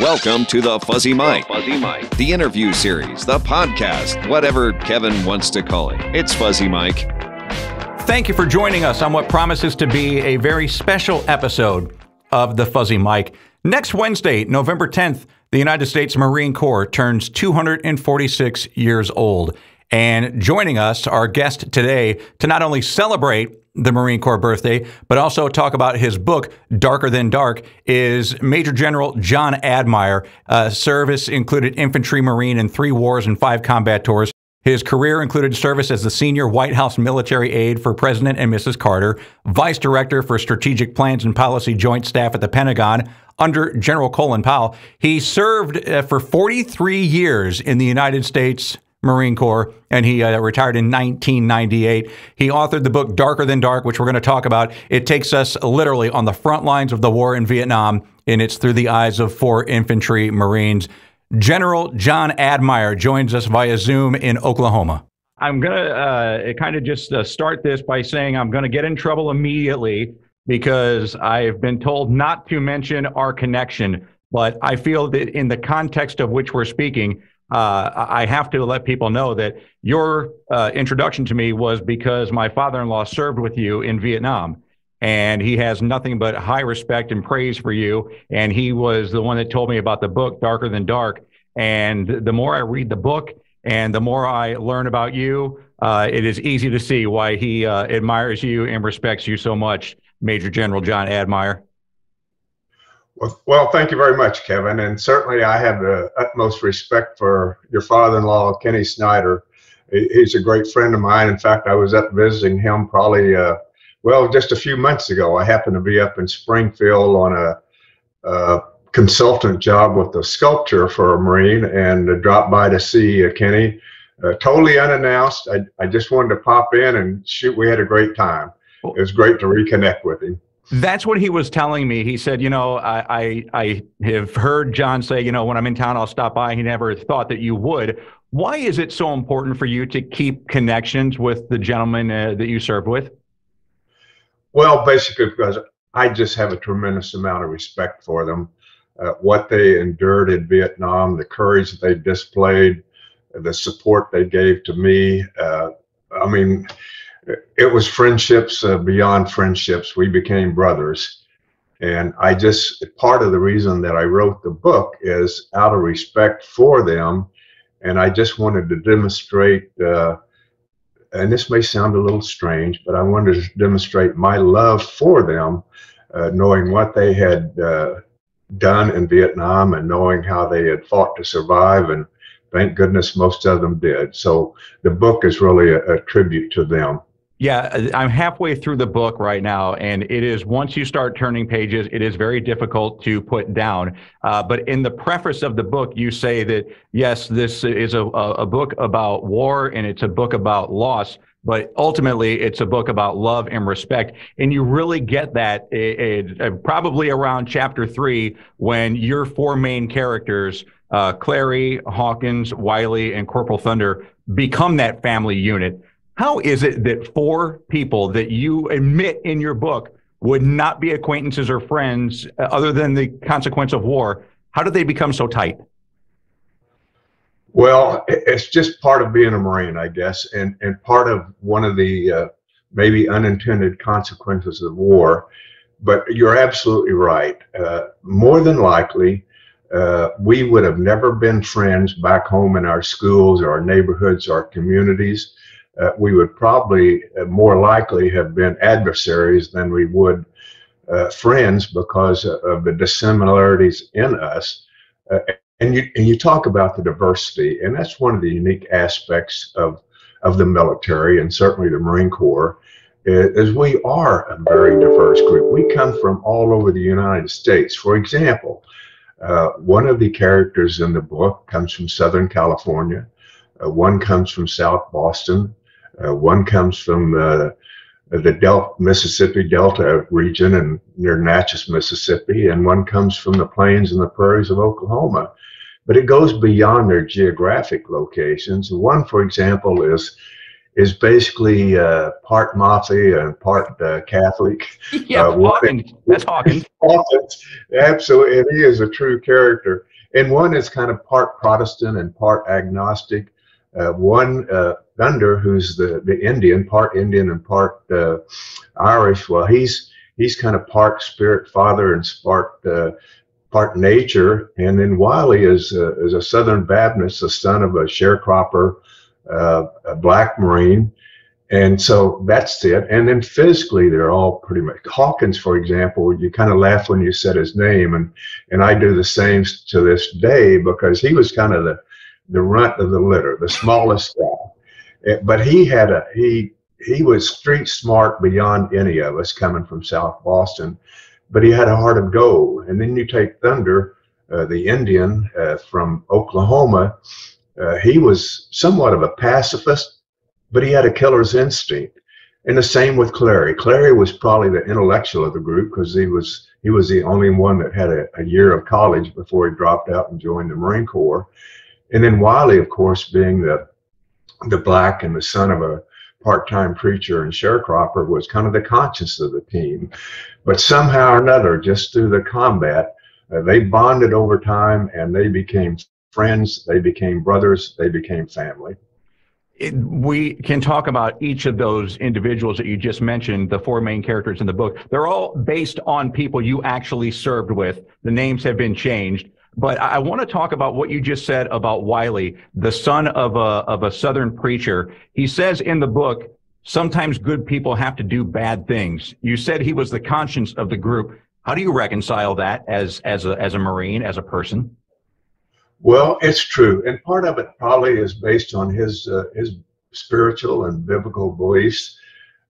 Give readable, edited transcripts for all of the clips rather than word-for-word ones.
Welcome to the Fuzzy Mike, the interview series, the podcast, whatever Kevin wants to call it. It's Fuzzy Mike. Thank you for joining us on what promises to be a very special episode of the Fuzzy Mike. Next Wednesday, November 10th, the United States Marine Corps turns 246 years old. And joining us, our guest today, to not only celebrate the Marine Corps birthday, but also talk about his book, Darker Than Dark, is Major General John Admire. Service included infantry marine in 3 wars and 5 combat tours. His career included service as the senior White House military aide for President and Mrs. Carter, Vice Director for Strategic Plans and Policy Joint Staff at the Pentagon under General Colin Powell. He served for 43 years in the United States Marine Corps, and he retired in 1998. He authored the book Darker Than Dark, which we're going to talk about. It takes us literally on the front lines of the war in Vietnam, and it's through the eyes of 4 infantry Marines. General John Admire joins us via Zoom in Oklahoma. I'm going to kind of just start this by saying I'm going to get in trouble immediately because I've been told not to mention our connection, but I feel that in the context of which we're speaking, I have to let people know that your introduction to me was because my father-in-law served with you in Vietnam, and he has nothing but high respect and praise for you. And he was the one that told me about the book, Darker Than Dark. And the more I read the book and the more I learn about you, it is easy to see why he admires you and respects you so much, Major General John Admire. Well, thank you very much, Kevin. And certainly I have the utmost respect for your father-in-law, Kenny Snyder. He's a great friend of mine. In fact, I was up visiting him probably, just a few months ago. I happened to be up in Springfield on a consultant job with a sculpture for a Marine and dropped by to see Kenny, totally unannounced. I just wanted to pop in and shoot. We had a great time. It was great to reconnect with him. That's what he was telling me. He said, I have heard John say, when I'm in town, I'll stop by. He never thought that you would. Why is it so important for you to keep connections with the gentlemen that you served with? Well, basically because I just have a tremendous amount of respect for them. What they endured in Vietnam, the courage that they displayed, the support they gave to me. It was friendships beyond friendships. We became brothers. And part of the reason that I wrote the book is out of respect for them. And I just wanted to demonstrate, and this may sound a little strange, but I wanted to demonstrate my love for them, knowing what they had done in Vietnam and knowing how they had fought to survive. And thank goodness most of them did. So the book is really a tribute to them. Yeah, I'm halfway through the book right now, and it is, once you start turning pages, it is very difficult to put down. But in the preface of the book, you say that, yes, this is a book about war, and it's a book about loss, but ultimately it's a book about love and respect. And you really get that probably around chapter 3, when your 4 main characters, Clary, Hawkins, Wiley, and Corporal Thunder, become that family unit. How is it that 4 people that you admit in your book would not be acquaintances or friends other than the consequence of war, how did they become so tight? Well, it's just part of being a Marine, I guess, and part of one of the maybe unintended consequences of war. But you're absolutely right. More than likely, we would have never been friends back home in our schools, or our neighborhoods, our communities. We would probably more likely have been adversaries than we would friends because of the dissimilarities in us. And you talk about the diversity, and that's one of the unique aspects of the military, and certainly the Marine Corps, is we are a very diverse group. We come from all over the United States. For example, one of the characters in the book comes from Southern California. One comes from South Boston. One comes from the Mississippi Delta region and near Natchez, Mississippi, and one comes from the plains and the prairies of Oklahoma. But it goes beyond their geographic locations. One, for example, is is basically part Mafia and part Catholic. Yeah, Hawkins. That's Hawkins. Hawkins, absolutely, and he is a true character. And one is kind of part Protestant and part agnostic. One Thunder, who's the Indian, part Indian and part Irish. Well, he's kind of part spirit father and part nature. And then Wiley is a Southern Baptist, the son of a sharecropper, a black Marine. And so that's it. And then physically, they're all pretty much. Hawkins, for example, you kind of laugh when you said his name, and I do the same to this day, because he was kind of the runt of the litter, the smallest guy. But he was street smart beyond any of us coming from South Boston, but he had a heart of gold. And then you take Thunder, the Indian from Oklahoma. He was somewhat of a pacifist, but he had a killer's instinct. And the same with Clary. Clary was probably the intellectual of the group, because he was the only one that had a year of college before he dropped out and joined the Marine Corps. And then Wiley, of course, being the black and the son of a part-time preacher and sharecropper, was kind of the conscience of the team. But somehow or another, just through the combat, they bonded over time, and they became friends, they became brothers, they became family. We can talk about each of those individuals that you just mentioned, the four main characters in the book. They're all based on people you actually served with. The names have been changed. But I want to talk about what you just said about Wiley, the son of a Southern preacher. He says in the book, sometimes good people have to do bad things. You said he was the conscience of the group. How do you reconcile that as a Marine, as a person? Well, it's true, and part of it probably is based on his spiritual and biblical beliefs.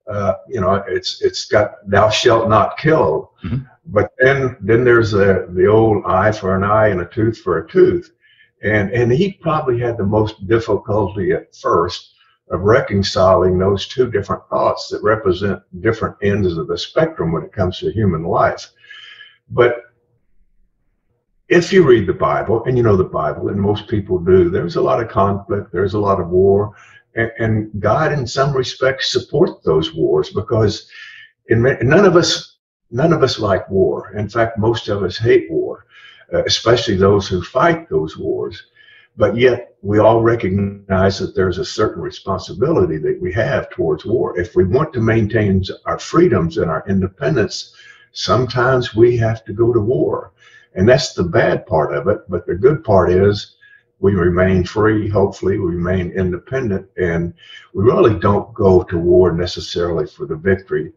It's got "thou shalt not kill," but then there's the old eye for an eye and a tooth for a tooth, and he probably had the most difficulty at first of reconciling those two different thoughts that represent different ends of the spectrum when it comes to human life. But if you read the Bible, and you know the Bible, and most people do, there's a lot of conflict, there's a lot of war, and God in some respects supports those wars, because none of us like war. In fact, most of us hate war, especially those who fight those wars. But yet we all recognize that there's a certain responsibility that we have towards war. If we want to maintain our freedoms and our independence, sometimes we have to go to war. And that's the bad part of it. But the good part is we remain free. Hopefully we remain independent, and we really don't go to war necessarily for the victory.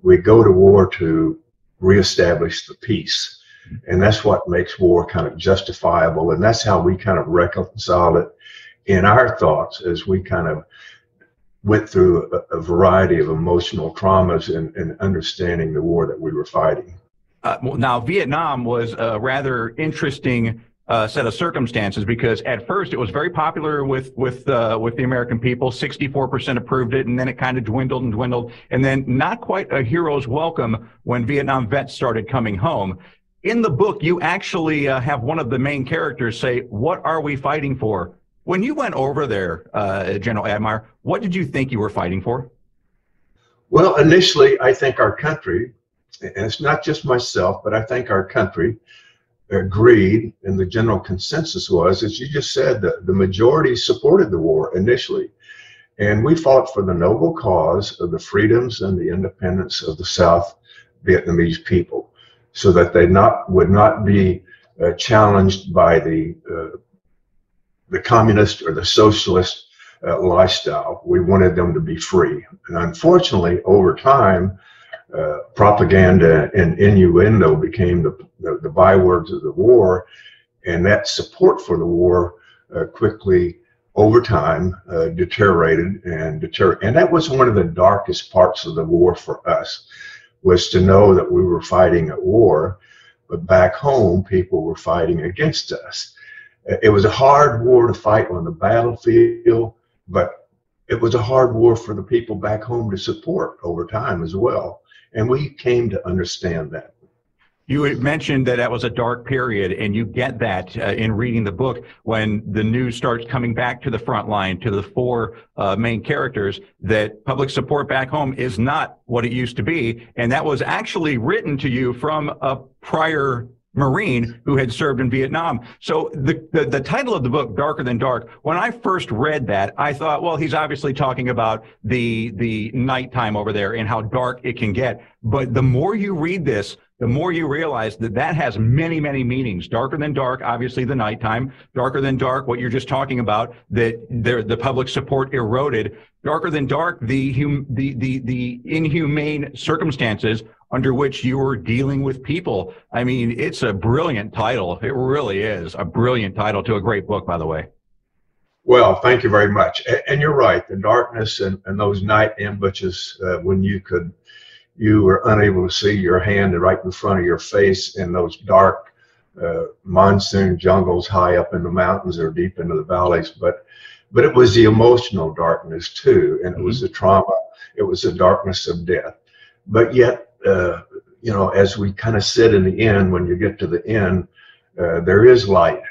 We go to war to reestablish the peace. And that's what makes war kind of justifiable. And that's how we kind of reconcile it in our thoughts as we kind of went through a variety of emotional traumas and understanding the war that we were fighting. Now, Vietnam was a rather interesting set of circumstances, because at first it was very popular with the American people. 64% approved it, and then it kind of dwindled and dwindled, and then not quite a hero's welcome when Vietnam vets started coming home. In the book, you actually have one of the main characters say, "What are we fighting for?" When you went over there, General Admire, what did you think you were fighting for? Well, initially, I think our country, and it's not just myself, but I think our country agreed, and the general consensus was, as you just said, that the majority supported the war initially. And we fought for the noble cause of the freedoms and the independence of the South Vietnamese people, so that they would not be challenged by the communist or the socialist lifestyle. We wanted them to be free. And unfortunately, over time, propaganda and innuendo became the bywords of the war, and that support for the war quickly over time deteriorated and that was one of the darkest parts of the war for us, was to know that we were fighting a war, but back home people were fighting against us. It was a hard war to fight on the battlefield, but it was a hard war for the people back home to support over time as well. And we came to understand that. You had mentioned that that was a dark period, and you get that in reading the book when the news starts coming back to the front line, to the four main characters, that public support back home is not what it used to be. And that was actually written to you from a prior Marine who had served in Vietnam. So the title of the book, Darker Than Dark, when I first read that, I thought, well, he's obviously talking about the nighttime over there and how dark it can get. But the more you read this, the more you realize that that has many, many meanings. Darker than dark, obviously the nighttime. Darker than dark, what you're just talking about, that the public support eroded. Darker than dark, the inhumane circumstances under which you were dealing with people. I mean, it's a brilliant title. It really is a brilliant title to a great book, by the way. Well, thank you very much. And you're right. The darkness and those night ambushes when you were unable to see your hand right in front of your face in those dark monsoon jungles high up in the mountains or deep into the valleys. But it was the emotional darkness too, and it was the trauma. It was the darkness of death. But yet, you know, as we kind of sit in the end, when you get to the end, there is light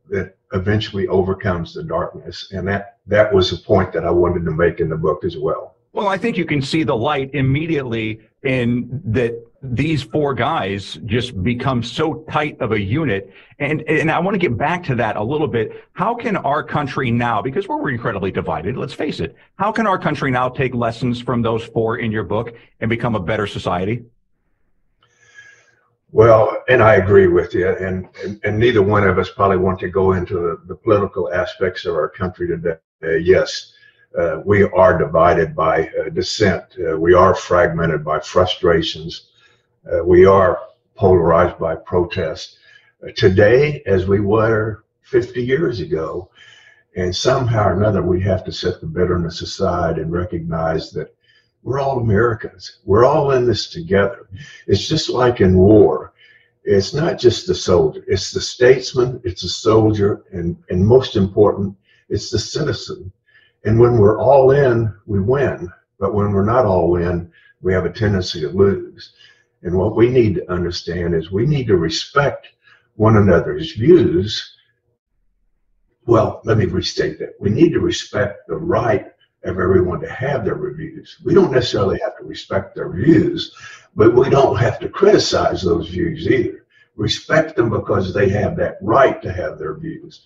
that eventually overcomes the darkness, and that was a point that I wanted to make in the book as well. Well, I think you can see the light immediately in that these four guys just become so tight of a unit. And I want to get back to that a little bit. How can our country now, because we're incredibly divided, let's face it, how can our country now take lessons from those four in your book and become a better society? Well, and I agree with you, and neither one of us probably want to go into the political aspects of our country today. Yes. We are divided by dissent. We are fragmented by frustrations. We are polarized by protest. Today, as we were 50 years ago, and somehow or another, we have to set the bitterness aside and recognize that we're all Americans. We're all in this together. It's just like in war. It's not just the soldier. It's the statesman, it's the soldier, and most important, it's the citizen. And when we're all in, we win. But when we're not all in, we have a tendency to lose. And what we need to understand is we need to respect one another's views. Well, let me restate that. We need to respect the right of everyone to have their views. We don't necessarily have to respect their views, but we don't have to criticize those views either. Respect them because they have that right to have their views.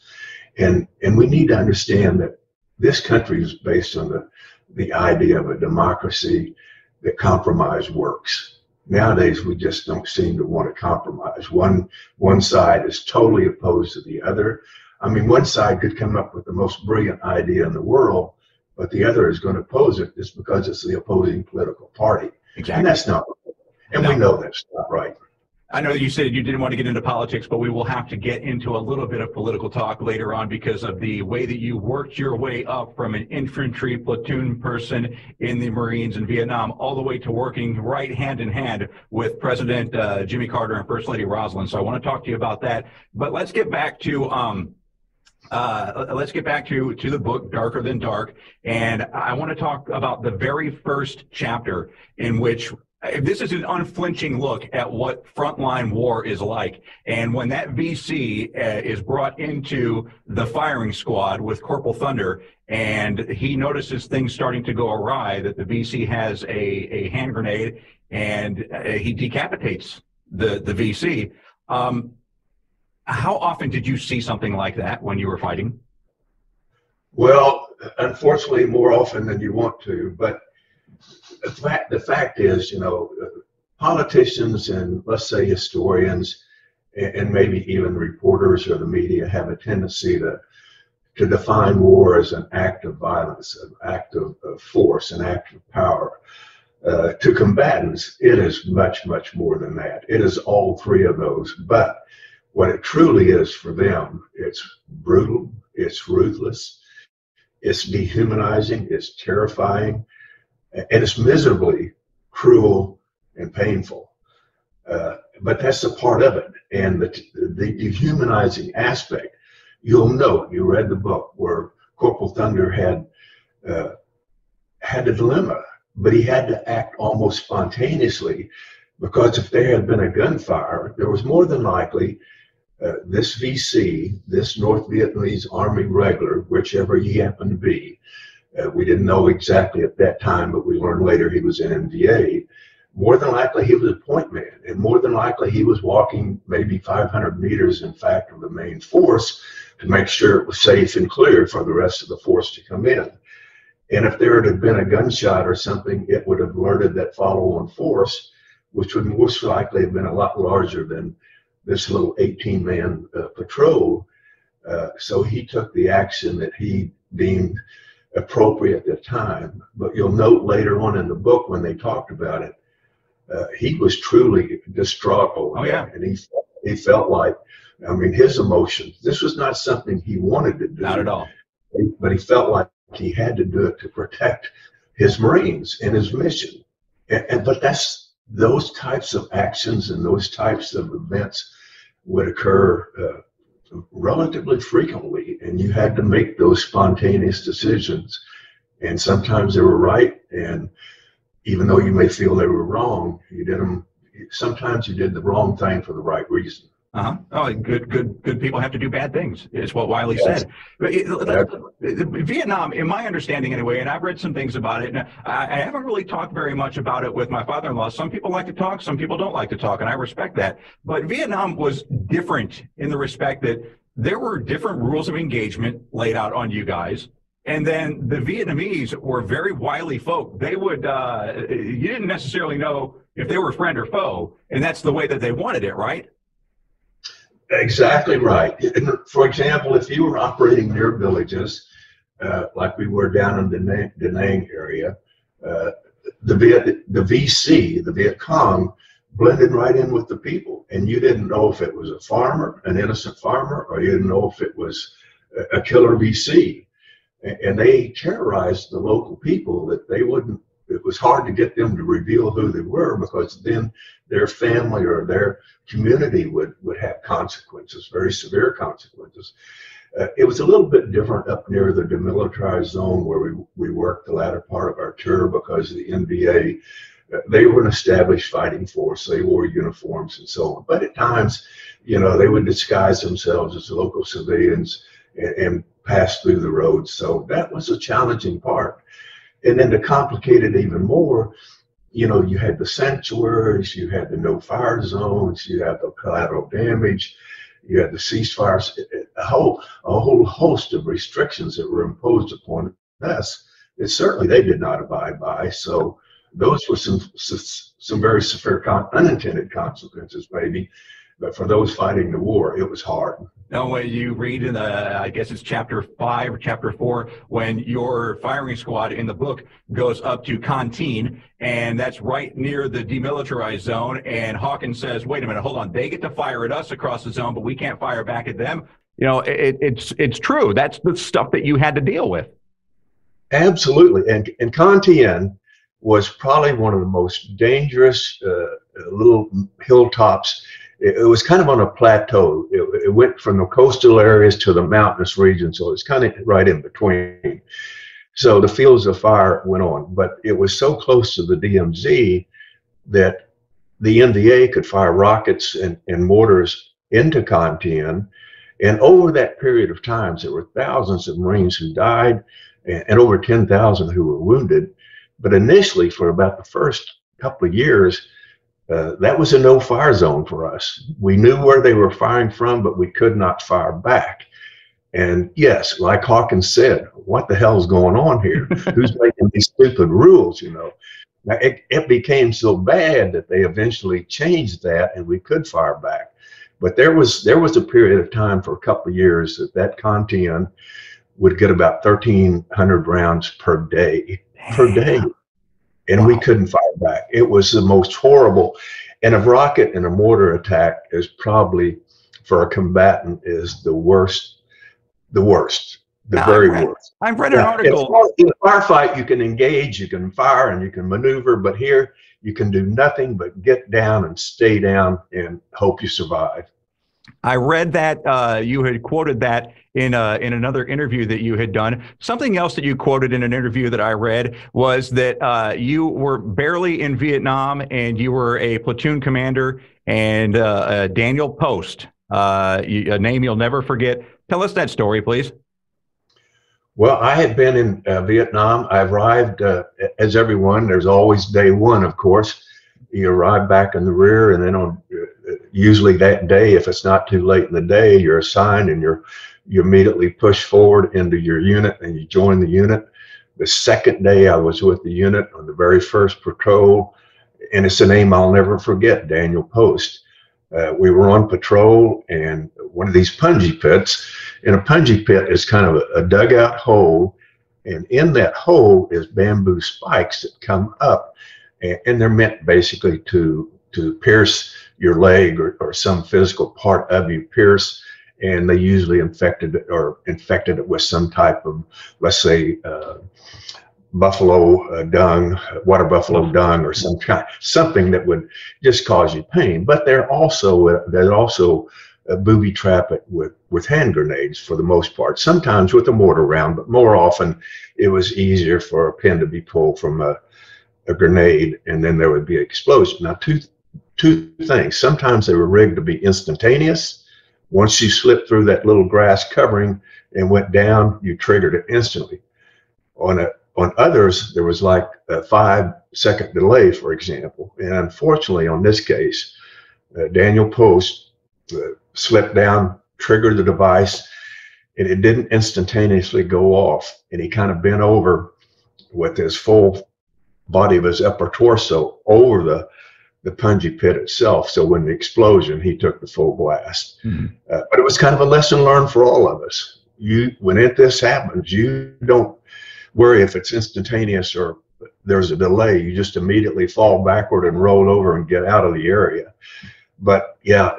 And we need to understand that this country is based on the idea of a democracy that compromise works. Nowadays, we just don't seem to want to compromise. One side is totally opposed to the other. I mean, one side could come up with the most brilliant idea in the world, but the other is going to oppose it just because it's the opposing political party. Exactly. And that's not right. And we know that's not right. I know that you said you didn't want to get into politics, but we will have to get into a little bit of political talk later on because of the way that you worked your way up from an infantry platoon person in the Marines in Vietnam all the way to working right hand in hand with President Jimmy Carter and First Lady Rosalynn. So I want to talk to you about that. But let's get back to the book Darker Than Dark, and I want to talk about the very first chapter in which this is an unflinching look at what frontline war is like. And when that VC is brought into the firing squad with Corporal Thunder, and he notices things starting to go awry, that the VC has a hand grenade, and he decapitates the VC. How often did you see something like that when you were fighting? Well, unfortunately, more often than you want to, but the fact is, you know, politicians and let's say historians and maybe even reporters or the media have a tendency to define war as an act of violence, an act of force, an act of power. To combatants, it is much, much more than that. It is all three of those. But what it truly is for them, it's brutal, it's ruthless, it's dehumanizing, it's terrifying, and it's miserably cruel and painful. But that's a part of it. And the dehumanizing aspect, you'll note, you read the book where Corporal Thunder had a dilemma, but he had to act almost spontaneously because if there had been a gunfire, there was more than likely this VC, this North Vietnamese Army regular, whichever he happened to be, we didn't know exactly at that time, but we learned later he was in NVA. More than likely he was a point man, and more than likely he was walking maybe 500 meters, in fact, of the main force to make sure it was safe and clear for the rest of the force to come in. And if there had been a gunshot or something, it would have alerted that follow-on force, which would most likely have been a lot larger than this little 18-man patrol. So he took the action that he deemed appropriate at the time. But you'll note later on in the book when they talked about it, he was truly distraught over that. And he felt like, I mean, his emotions, this was not something he wanted to do. Not at all. But he felt like he had to do it to protect his Marines and his mission. But that's those types of actions and those types of events would occur relatively frequently, and you had to make those spontaneous decisions. And sometimes they were right, and even though you may feel they were wrong, you did them. Sometimes you did the wrong thing for the right reason. Oh, good people have to do bad things, is what Wiley said. Vietnam, in my understanding anyway, and I've read some things about it, and I haven't really talked very much about it with my father-in-law. Some people like to talk, some people don't like to talk, and I respect that. But Vietnam was different in the respect that there were different rules of engagement laid out on you guys. And then the Vietnamese were very wily folk. They would, you didn't necessarily know if they were friend or foe, and that's the way that they wanted it, right? Exactly right. For example, if you were operating near villages, like we were down in the Da Nang area, the VC, the Viet Cong, blended right in with the people, and you didn't know if it was a farmer, an innocent farmer, or you didn't know if it was a killer VC. And they terrorized the local people that they wouldn't. It was hard to get them to reveal who they were, because then their family or their community would have consequences, very severe consequences. It was a little bit different up near the demilitarized zone where we worked the latter part of our tour, because the NVA, they were an established fighting force. They wore uniforms and so on. But at times, you know, they would disguise themselves as local civilians and pass through the roads. So that was a challenging part. And then to complicate it even more, you know, you had the sanctuaries, you had the no-fire zones, you had the collateral damage, you had the ceasefires, a whole host of restrictions that were imposed upon us that certainly they did not abide by. So those were some very severe unintended consequences, maybe. But for those fighting the war, it was hard. Now, when you read in the, I guess it's chapter 5 or chapter 4, when your firing squad in the book goes up to Canteen, and that's right near the demilitarized zone, and Hawkins says, wait a minute, hold on, they get to fire at us across the zone, but we can't fire back at them. You know, it's true. That's the stuff that you had to deal with. Absolutely. And Canteen was probably one of the most dangerous little hilltops. It was kind of on a plateau. It went from the coastal areas to the mountainous region, so it's kind of right in between. So the fields of fire went on, but it was so close to the DMZ that the NVA could fire rockets and mortars into Canteen. And over that period of time, there were thousands of Marines who died and over 10,000 who were wounded. But initially, for about the first couple of years, that was a no-fire zone for us. We knew where they were firing from, but we could not fire back. And yes, like Hawkins said, what the hell's going on here? Who's making these stupid rules, you know? Now, it became so bad that they eventually changed that, and we could fire back. But there was a period of time for a couple of years that Canteen would get about 1,300 rounds per day. And wow. We couldn't fire back. It was the most horrible. And a rocket and a mortar attack is probably, for a combatant, is the worst, very worst. I've read an article. In a firefight, you can engage, you can fire, and you can maneuver. But here, you can do nothing but get down and stay down and hope you survive. I read that you had quoted that in another interview that you had done. Something else that you quoted in an interview that I read was that you were barely in Vietnam and you were a platoon commander, and Daniel Post, a name you'll never forget. Tell us that story, please. Well, I had been in Vietnam. I arrived, as everyone, there's always day one, of course. You arrive back in the rear, and then on usually that day, if it's not too late in the day, you're assigned and you immediately push forward into your unit and you join the unit. The second day I was with the unit on the very first patrol, and it's a name I'll never forget, Daniel Post. We were on patrol, and one of these punji pits, and a punji pit is kind of a dugout hole, and in that hole is bamboo spikes that come up, and they're meant basically to pierce your leg or some physical part of you, pierce, and they usually infected it with some type of, let's say, buffalo dung, water buffalo dung, or something that would just cause you pain. But they're also booby trap it with hand grenades for the most part. Sometimes with a mortar round, but more often it was easier for a pin to be pulled from a grenade, and then there would be an explosion. Now, two things. Sometimes they were rigged to be instantaneous. Once you slipped through that little grass covering and went down, you triggered it instantly. On others, there was like a 5-second delay, for example. And unfortunately, on this case, Daniel Post slipped down, triggered the device, and it didn't instantaneously go off. And he kind of bent over with his full body of his upper torso over the punji pit itself. So when the explosion, he took the full blast. Mm-hmm. But it was kind of a lesson learned for all of us. When this happens, you don't worry if it's instantaneous or there's a delay. You just immediately fall backward and roll over and get out of the area. But yeah,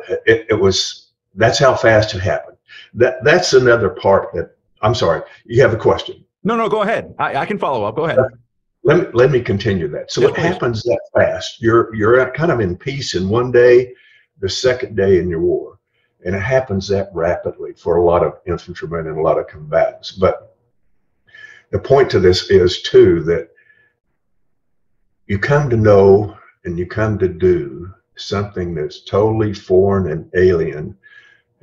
that's how fast it happened. That's another part that, I'm sorry, you have a question. No, go ahead. I can follow up. Go ahead. Let me continue that. So it happens that fast. You're kind of in peace in one day, the second day in your war. And it happens that rapidly for a lot of infantrymen and a lot of combatants. But the point to this is, too, that you come to know and you come to do something that's totally foreign and alien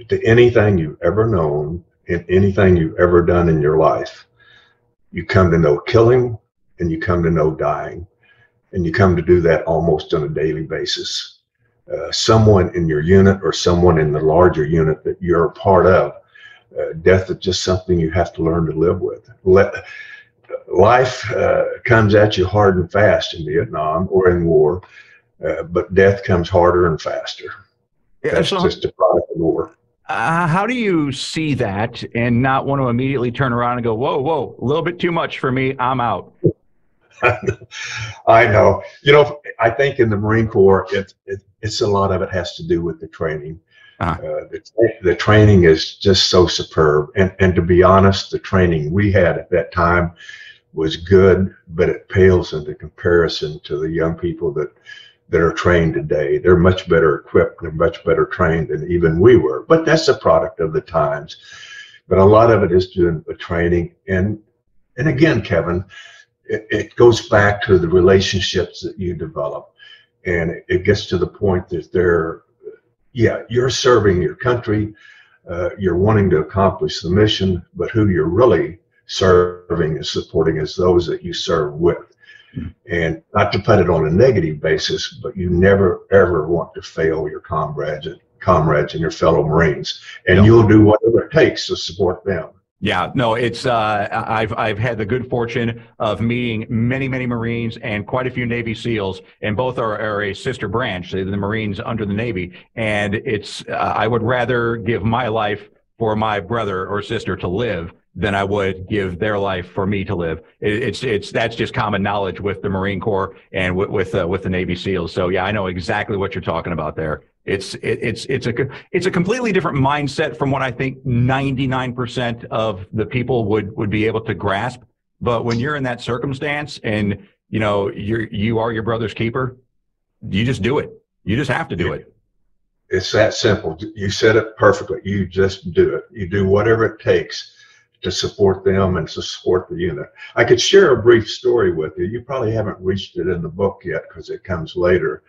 to anything you've ever known and anything you've ever done in your life. You come to know killing, and you come to know dying, and you come to do that almost on a daily basis. Someone in your unit or someone in the larger unit that you're a part of, death is just something you have to learn to live with. Life comes at you hard and fast in Vietnam or in war, but death comes harder and faster. That's just a product of war. How do you see that and not want to immediately turn around and go, whoa, a little bit too much for me, I'm out? I know. I think in the Marine Corps, it's a lot of it has to do with the training. Uh-huh. The training is just so superb. And to be honest, the training we had at that time was good, but it pales into comparison to the young people that are trained today. They're much better equipped. They're much better trained than even we were. But that's a product of the times. But a lot of it is doing the training. And again, Kevin, it goes back to the relationships that you develop. And it gets to the point that you're serving your country, you're wanting to accomplish the mission, but who you're really serving and supporting is those that you serve with. Mm-hmm. And not to put it on a negative basis, but you never, ever want to fail your comrades and your fellow Marines. And you'll do whatever it takes to support them. Yeah, no, it's I've had the good fortune of meeting many Marines and quite a few Navy SEALs, and both are a sister branch, the Marines under the Navy. And it's I would rather give my life for my brother or sister to live than I would give their life for me to live. That's just common knowledge with the Marine Corps and with the Navy SEALs. So yeah, I know exactly what you're talking about there. It's a completely different mindset from what I think 99% of the people would be able to grasp. But when you're in that circumstance and you are your brother's keeper, you just do it. You just have to do it. It's that simple. You said it perfectly. You just do it. You do whatever it takes to support them and to support the unit. I could share a brief story with you. You probably haven't reached it in the book yet because it comes later.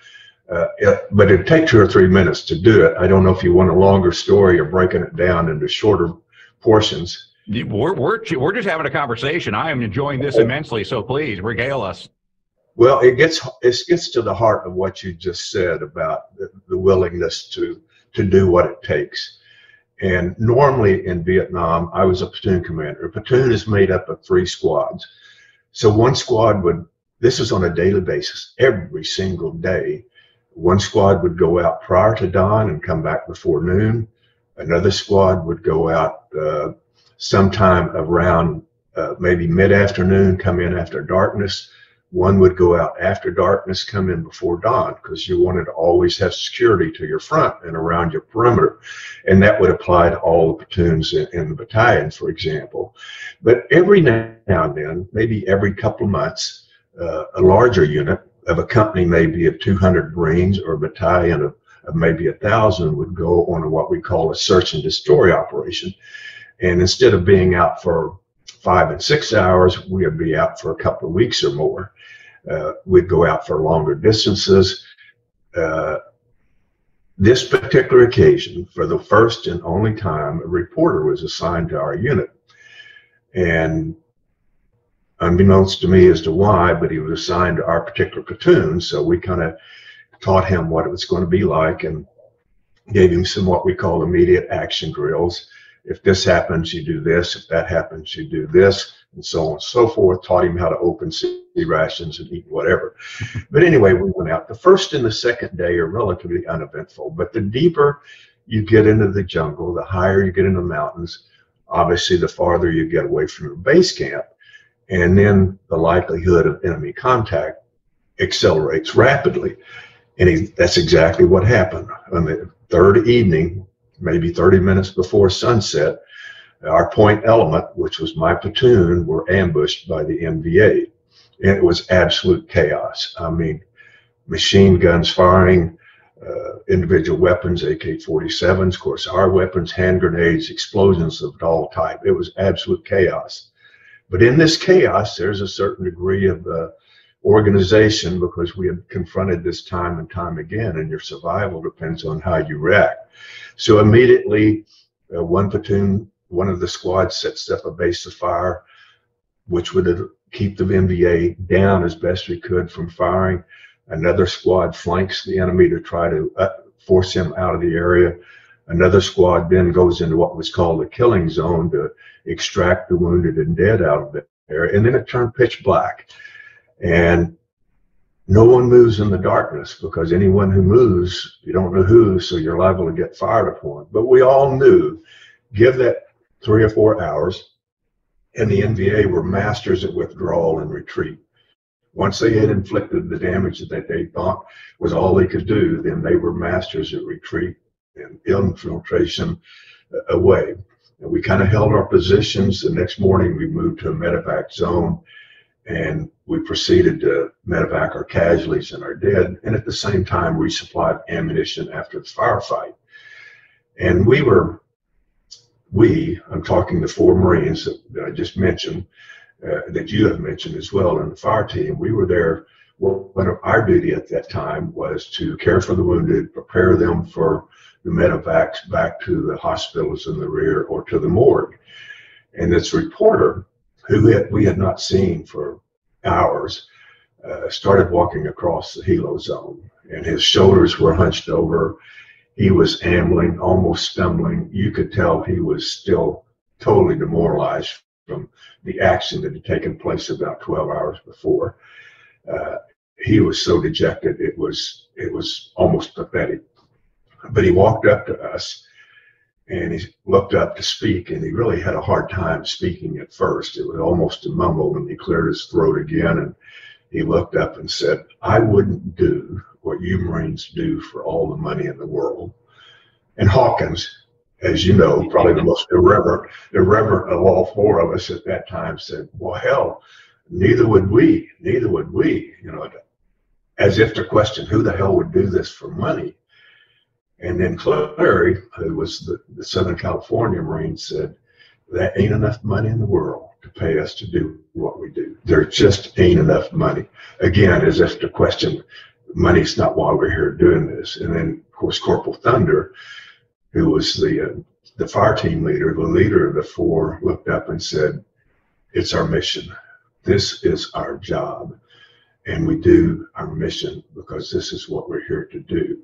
But it'd take 2 or 3 minutes to do it. I don't know if you want a longer story or breaking it down into shorter portions. We're just having a conversation. I am enjoying this immensely, so please regale us. Well, it gets to the heart of what you just said about the willingness to do what it takes. And normally in Vietnam, I was a platoon commander. A platoon is made up of 3 squads. So one squad this is on a daily basis, every single day. One squad would go out prior to dawn and come back before noon. Another squad would go out sometime around maybe mid-afternoon, come in after darkness. One would go out after darkness, come in before dawn, because you wanted to always have security to your front and around your perimeter. And that would apply to all the platoons in the battalion, for example. But every now and then, maybe every couple of months, a larger unit of a company, maybe of 200 Marines, or a battalion of maybe 1,000 would go on what we call a search and destroy operation. And instead of being out for 5 and 6 hours, we would be out for a couple of weeks or more. We'd go out for longer distances. This particular occasion, for the first and only time, a reporter was assigned to our unit. And unbeknownst to me as to why, but he was assigned to our particular platoon. So we kind of taught him what it was going to be like and gave him some what we call immediate action drills. If this happens, you do this. If that happens, you do this, and so on and so forth. Taught him how to open city rations and eat whatever. But anyway, we went out. The first and the second day are relatively uneventful, but the deeper you get into the jungle, the higher you get into the mountains, obviously the farther you get away from your base camp, and then the likelihood of enemy contact accelerates rapidly. And that's exactly what happened. On the third evening, maybe 30 minutes before sunset, our point element, which was my platoon, were ambushed by the MVA. And it was absolute chaos. I mean, machine guns firing, individual weapons, AK-47s, of course, our weapons, hand grenades, explosions of all type. It was absolute chaos. But in this chaos, there's a certain degree of organization, because we had confronted this time and time again, and your survival depends on how you react. So immediately, one platoon, one of the squads sets up a base of fire, which would keep the MVA down as best we could from firing. Another squad flanks the enemy to try to force him out of the area. Another squad then goes into what was called the killing zone to extract the wounded and dead out of the area. And then it turned pitch black. And no one moves in the darkness, because anyone who moves, you don't know who, so you're liable to get fired upon. But we all knew, give that 3 or 4 hours, and the NVA were masters at withdrawal and retreat. Once they had inflicted the damage that they thought was all they could do, then they were masters at retreat and infiltration away. And we kind of held our positions. The next morning, we moved to a medevac zone, and we proceeded to medevac our casualties and our dead, and at the same time resupplied ammunition after the firefight. And I'm talking the 4 Marines that I just mentioned, that you have mentioned as well in the fire team. We were there. Well, one of our duty at that time was to care for the wounded, prepare them for the medevacs back to the hospitals in the rear or to the morgue. And this reporter, who we had not seen for hours, started walking across the helo zone, and his shoulders were hunched over. He was ambling, almost stumbling. You could tell he was still totally demoralized from the action that had taken place about 12 hours before. He was so dejected, it was almost pathetic. But he walked up to us, and he looked up to speak, and he really had a hard time speaking at first. It was almost a mumble, and he cleared his throat again, and he looked up and said, "I wouldn't do what you Marines do for all the money in the world." And Hawkins, as you know, probably the most irreverent of all 4 of us at that time, said, "Well, hell, neither would we, you know, as if to question who the hell would do this for money." And then Clary, who was the Southern California Marine, said, that ain't enough money in the world to pay us to do what we do. There just ain't enough money. Again, as if to question, money's not why we're here doing this. And then, of course, Corporal Thunder, who was the fire team leader, the leader of the four, looked up and said, it's our mission. This is our job. And we do our mission because this is what we're here to do.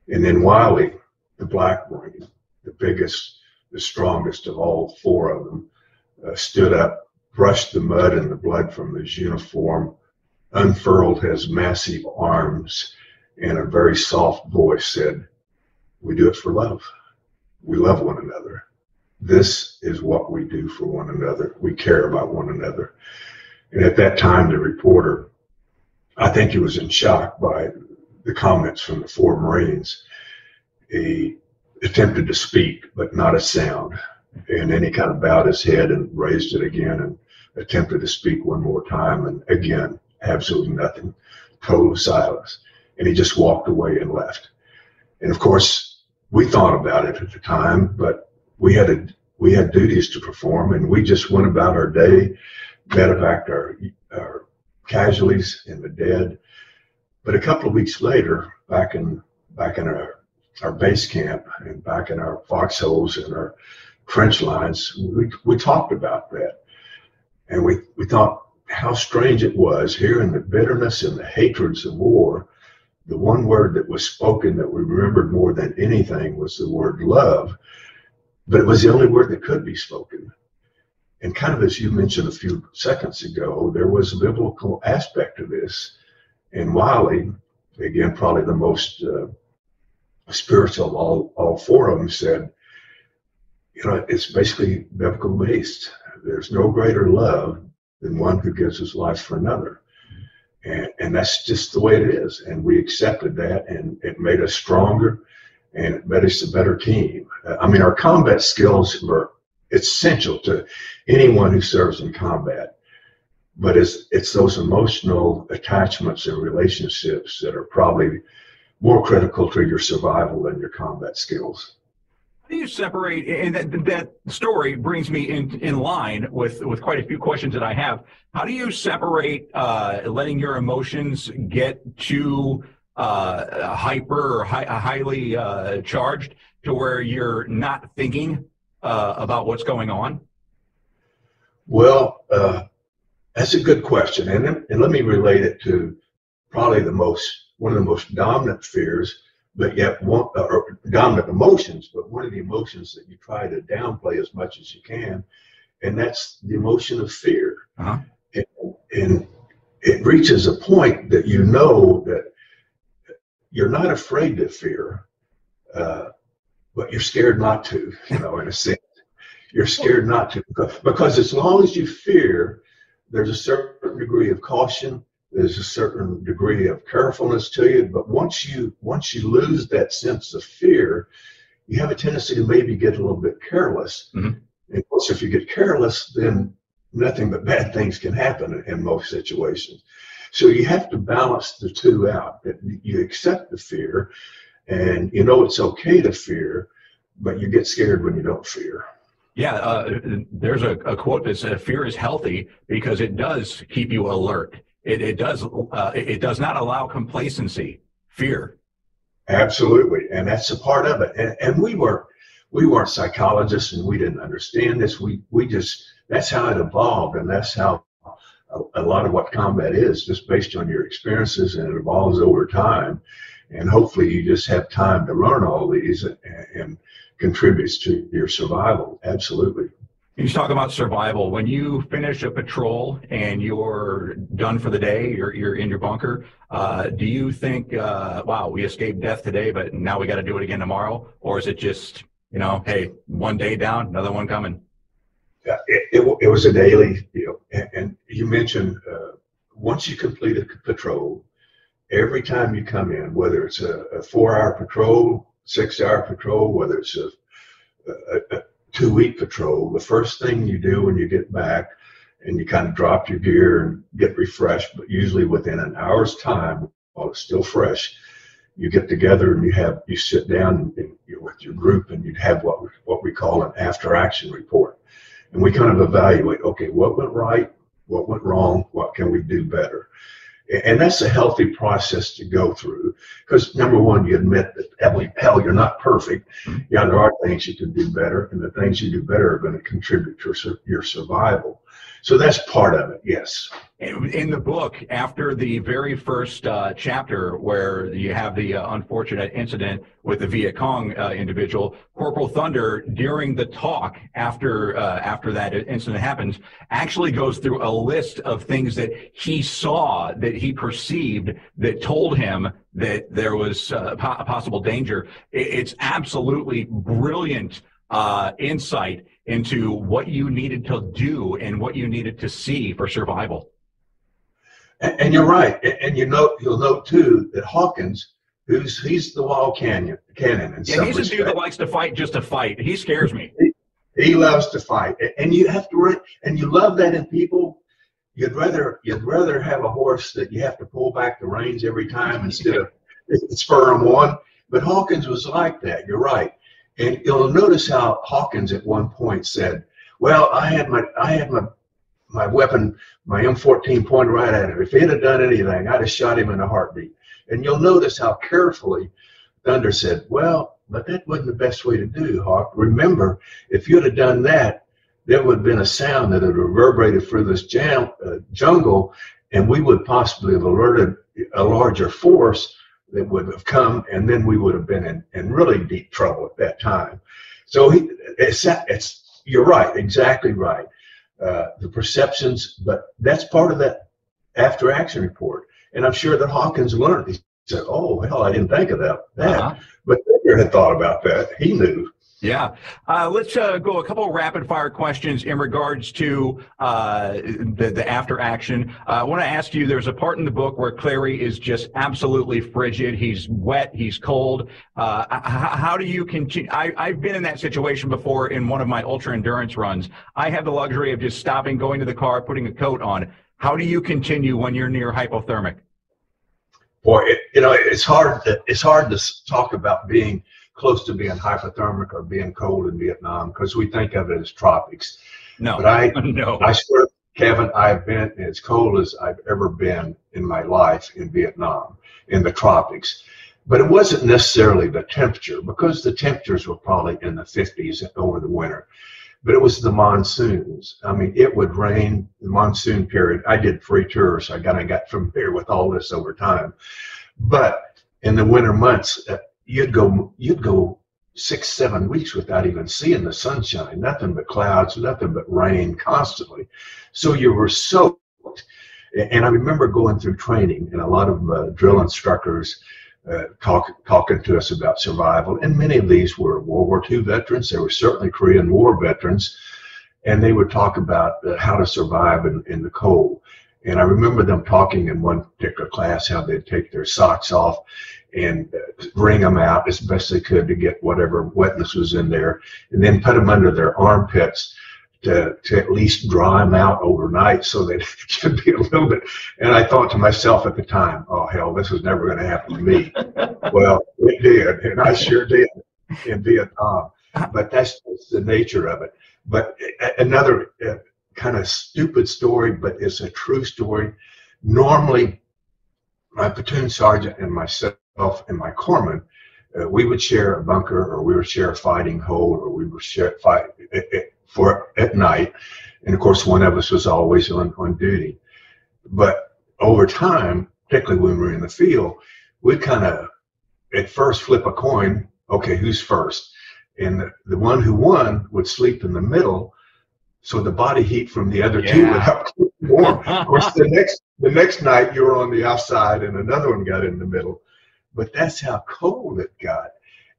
And then Wiley, the Black Marine, the biggest, the strongest of all four of them, stood up, brushed the mud and the blood from his uniform, unfurled his massive arms, and a very soft voice said, we do it for love. We love one another. This is what we do for one another. We care about one another. And at that time, the reporter, I think he was in shock by the comments from the four Marines. He attempted to speak, but not a sound. And then he kind of bowed his head and raised it again and attempted to speak one more time. And again, absolutely nothing, total silence. And he just walked away and left. And of course, we thought about it at the time, but we had duties to perform, and we just went about our day, medevaced our casualties and the dead. But a couple of weeks later, back in our base camp and back in our foxholes and our trench lines, we talked about that. And we thought how strange it was here in the bitterness and the hatreds of war. The one word that was spoken that we remembered more than anything was the word love, but it was the only word that could be spoken. And kind of as you mentioned a few seconds ago, there was a biblical aspect to this. And Wiley, again, probably the most spiritual of all four of them, said, it's basically biblical based. There's no greater love than one who gives his life for another. And that's just the way it is. And we accepted that, and it made us stronger, and it made us a better team. Our combat skills were essential to anyone who serves in combat. But it's those emotional attachments and relationships that are probably more critical to your survival than your combat skills. How do you separate, and that story brings me in line with quite a few questions that I have. How do you separate letting your emotions get too hyper or highly charged to where you're not thinking about what's going on? Well, that's a good question. And let me relate it to probably one of the most dominant fears, but yet or dominant emotions, but one of the emotions that you try to downplay as much as you can, and that's the emotion of fear. Uh-huh. And it reaches a point that you know that you're not afraid to fear, but you're scared not to, in a sense. You're scared not to, because as long as you fear, there's a certain degree of caution, there's a certain degree of carefulness to you. But once you lose that sense of fear, you have a tendency to maybe get a little bit careless. Mm-hmm. And of course, if you get careless, then nothing but bad things can happen in most situations. So you have to balance the two out, that you accept the fear and it's okay to fear, but you get scared when you don't fear. Yeah, there's a quote that says fear is healthy because it does keep you alert. It does not allow complacency. Fear. Absolutely, and that's a part of it. And we weren't psychologists, and we didn't understand this. We just, that's how it evolved, and that's how a lot of what combat is, just based on your experiences, and it evolves over time. And hopefully, you just have time to learn all these and contributes to your survival. Absolutely. You talk about survival. When you finish a patrol and you're done for the day, you're in your bunker, do you think, wow, we escaped death today, but now we got to do it again tomorrow? Or is it just, hey, one day down, another one coming? It was a daily deal. And you mentioned once you complete a patrol, every time you come in, whether it's a 4-hour patrol, 6-hour patrol, whether it's a 2-week patrol, the first thing you do when you get back and you kind of drop your gear and get refreshed, but usually within an hour's time, while it's still fresh, you get together and you sit down and you're with your group, and you'd have what we call an after action report. And we kind of evaluate, okay, what went right, what went wrong, what can we do better? And that's a healthy process to go through, because number one, you admit that hell, you're not perfect. Yeah, there are things you can do better, and the things you do better are going to contribute to your survival. So that's part of it, yes. In the book, after the very first chapter, where you have the unfortunate incident with the Viet Cong individual, Corporal Thunder, during the talk after that incident happens, actually goes through a list of things that he saw, that he perceived, that told him that there was a possible danger. It's absolutely brilliant insight into what you needed to do and what you needed to see for survival. And you're right. And you'll note too that Hawkins, he's the wild cannon. Yeah, he's a dude that likes to fight just to fight. He scares me. He loves to fight, and you have to, and you love that in people. You'd rather have a horse that you have to pull back the reins every time instead of spur them on. But Hawkins was like that. You're right. And you'll notice how Hawkins at one point said, "Well, I had my weapon, my M14 pointed right at him. If he'd have done anything, I'd have shot him in a heartbeat." And you'll notice how carefully Thunder said, "Well, but that wasn't the best way to do, Hawk. Remember, if you'd have done that, there would have been a sound that had reverberated through this jungle, and we would possibly have alerted a larger force that would have come, and then we would have been in really deep trouble at that time." So you're right, exactly right. The perceptions, but that's part of that after action report. And I'm sure that Hawkins learned. He said, "Oh, hell, I didn't think of that." But Thunder had thought about that. He knew. Yeah. Let's go a couple of rapid fire questions in regards to the after action. I want to ask you, there's a part in the book where Clary is just absolutely frigid. He's wet. He's cold. How do you continue? I've been in that situation before in one of my ultra endurance runs. I have the luxury of just stopping, going to the car, putting a coat on. How do you continue when you're near hypothermic? Boy, it's hard to talk about being close to being hypothermic or being cold in Vietnam, because we think of it as tropics. No, but I swear, Kevin, I've been as cold as I've ever been in my life in Vietnam, in the tropics. But it wasn't necessarily the temperature, because the temperatures were probably in the 50s over the winter. But it was the monsoons. I mean, it would rain the monsoon period. I did 3 tours. So I kind of got familiar with all this over time. But in the winter months, you'd go 6-7 weeks without even seeing the sunshine, nothing but clouds, nothing but rain constantly. So you were soaked. And I remember going through training, and a lot of drill instructors talking to us about survival. And many of these were World War II veterans. They were certainly Korean War veterans. And they would talk about how to survive in the cold. And I remember them talking in one particular class how they'd take their socks off and wring them out as best they could to get whatever wetness was in there, and then put them under their armpits to at least dry them out overnight so that it could be a little bit. And I thought to myself at the time, "Oh, hell, this is never going to happen to me." Well, it did, and I sure did in Vietnam. But that's the nature of it. But another kind of stupid story, but it's a true story. Normally, my platoon sergeant and myself and my corpsman, we would share a bunker, or we would share a fighting hole, or we would share fight at night. And of course, one of us was always on duty. But over time, particularly when we were in the field, we'd kind of at first flip a coin. Okay, who's first? And the one who won would sleep in the middle, so the body heat from the other two would help keep warm. Of course, the next night you were on the outside, and another one got in the middle. But that's how cold it got.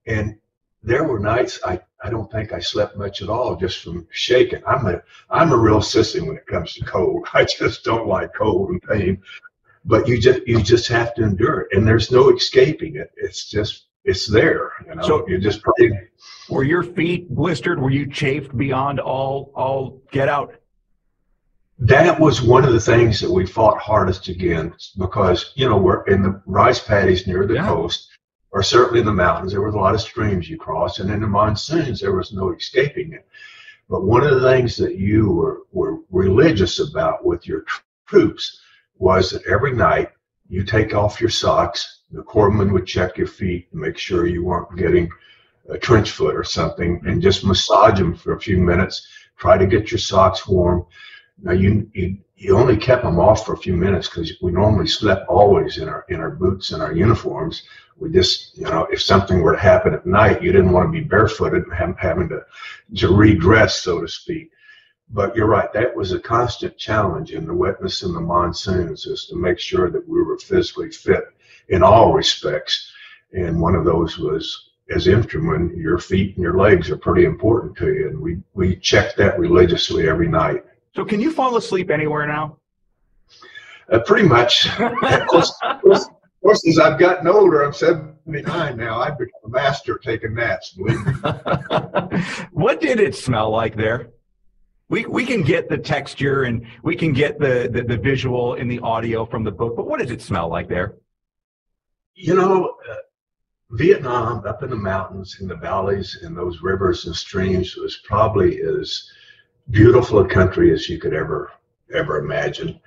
And there were nights I don't think I slept much at all, just from shaking. I'm a real sissy when it comes to cold. I just don't like cold and pain. But you just have to endure it, and there's no escaping it. It's there. So you just pray. Were your feet blistered? Were you chafed beyond all get out? That was one of the things that we fought hardest against, because we're in the rice paddies near the coast. or certainly in the mountains, there was a lot of streams you crossed, and in the monsoons, there was no escaping it. But one of the things that you were religious about with your troops was that every night you take off your socks, the corpsman would check your feet and make sure you weren't getting a trench foot or something, and just massage them for a few minutes, try to get your socks warm. Now you only kept them off for a few minutes because we normally slept always in our boots and our uniforms. We just, if something were to happen at night, you didn't want to be barefooted and having to redress, so to speak. But you're right, that was a constant challenge in the wetness and the monsoons, is to make sure that we were physically fit in all respects. And one of those was, as infantrymen, your feet and your legs are pretty important to you. And we checked that religiously every night. So can you fall asleep anywhere now? Pretty much. Of course, as I've gotten older, I'm 79 now, I've become a master at taking naps. What did it smell like there? We can get the texture and we can get the visual and the audio from the book, but what does it smell like there? Vietnam, up in the mountains, in the valleys, in those rivers and streams, was probably as beautiful a country as you could ever imagine.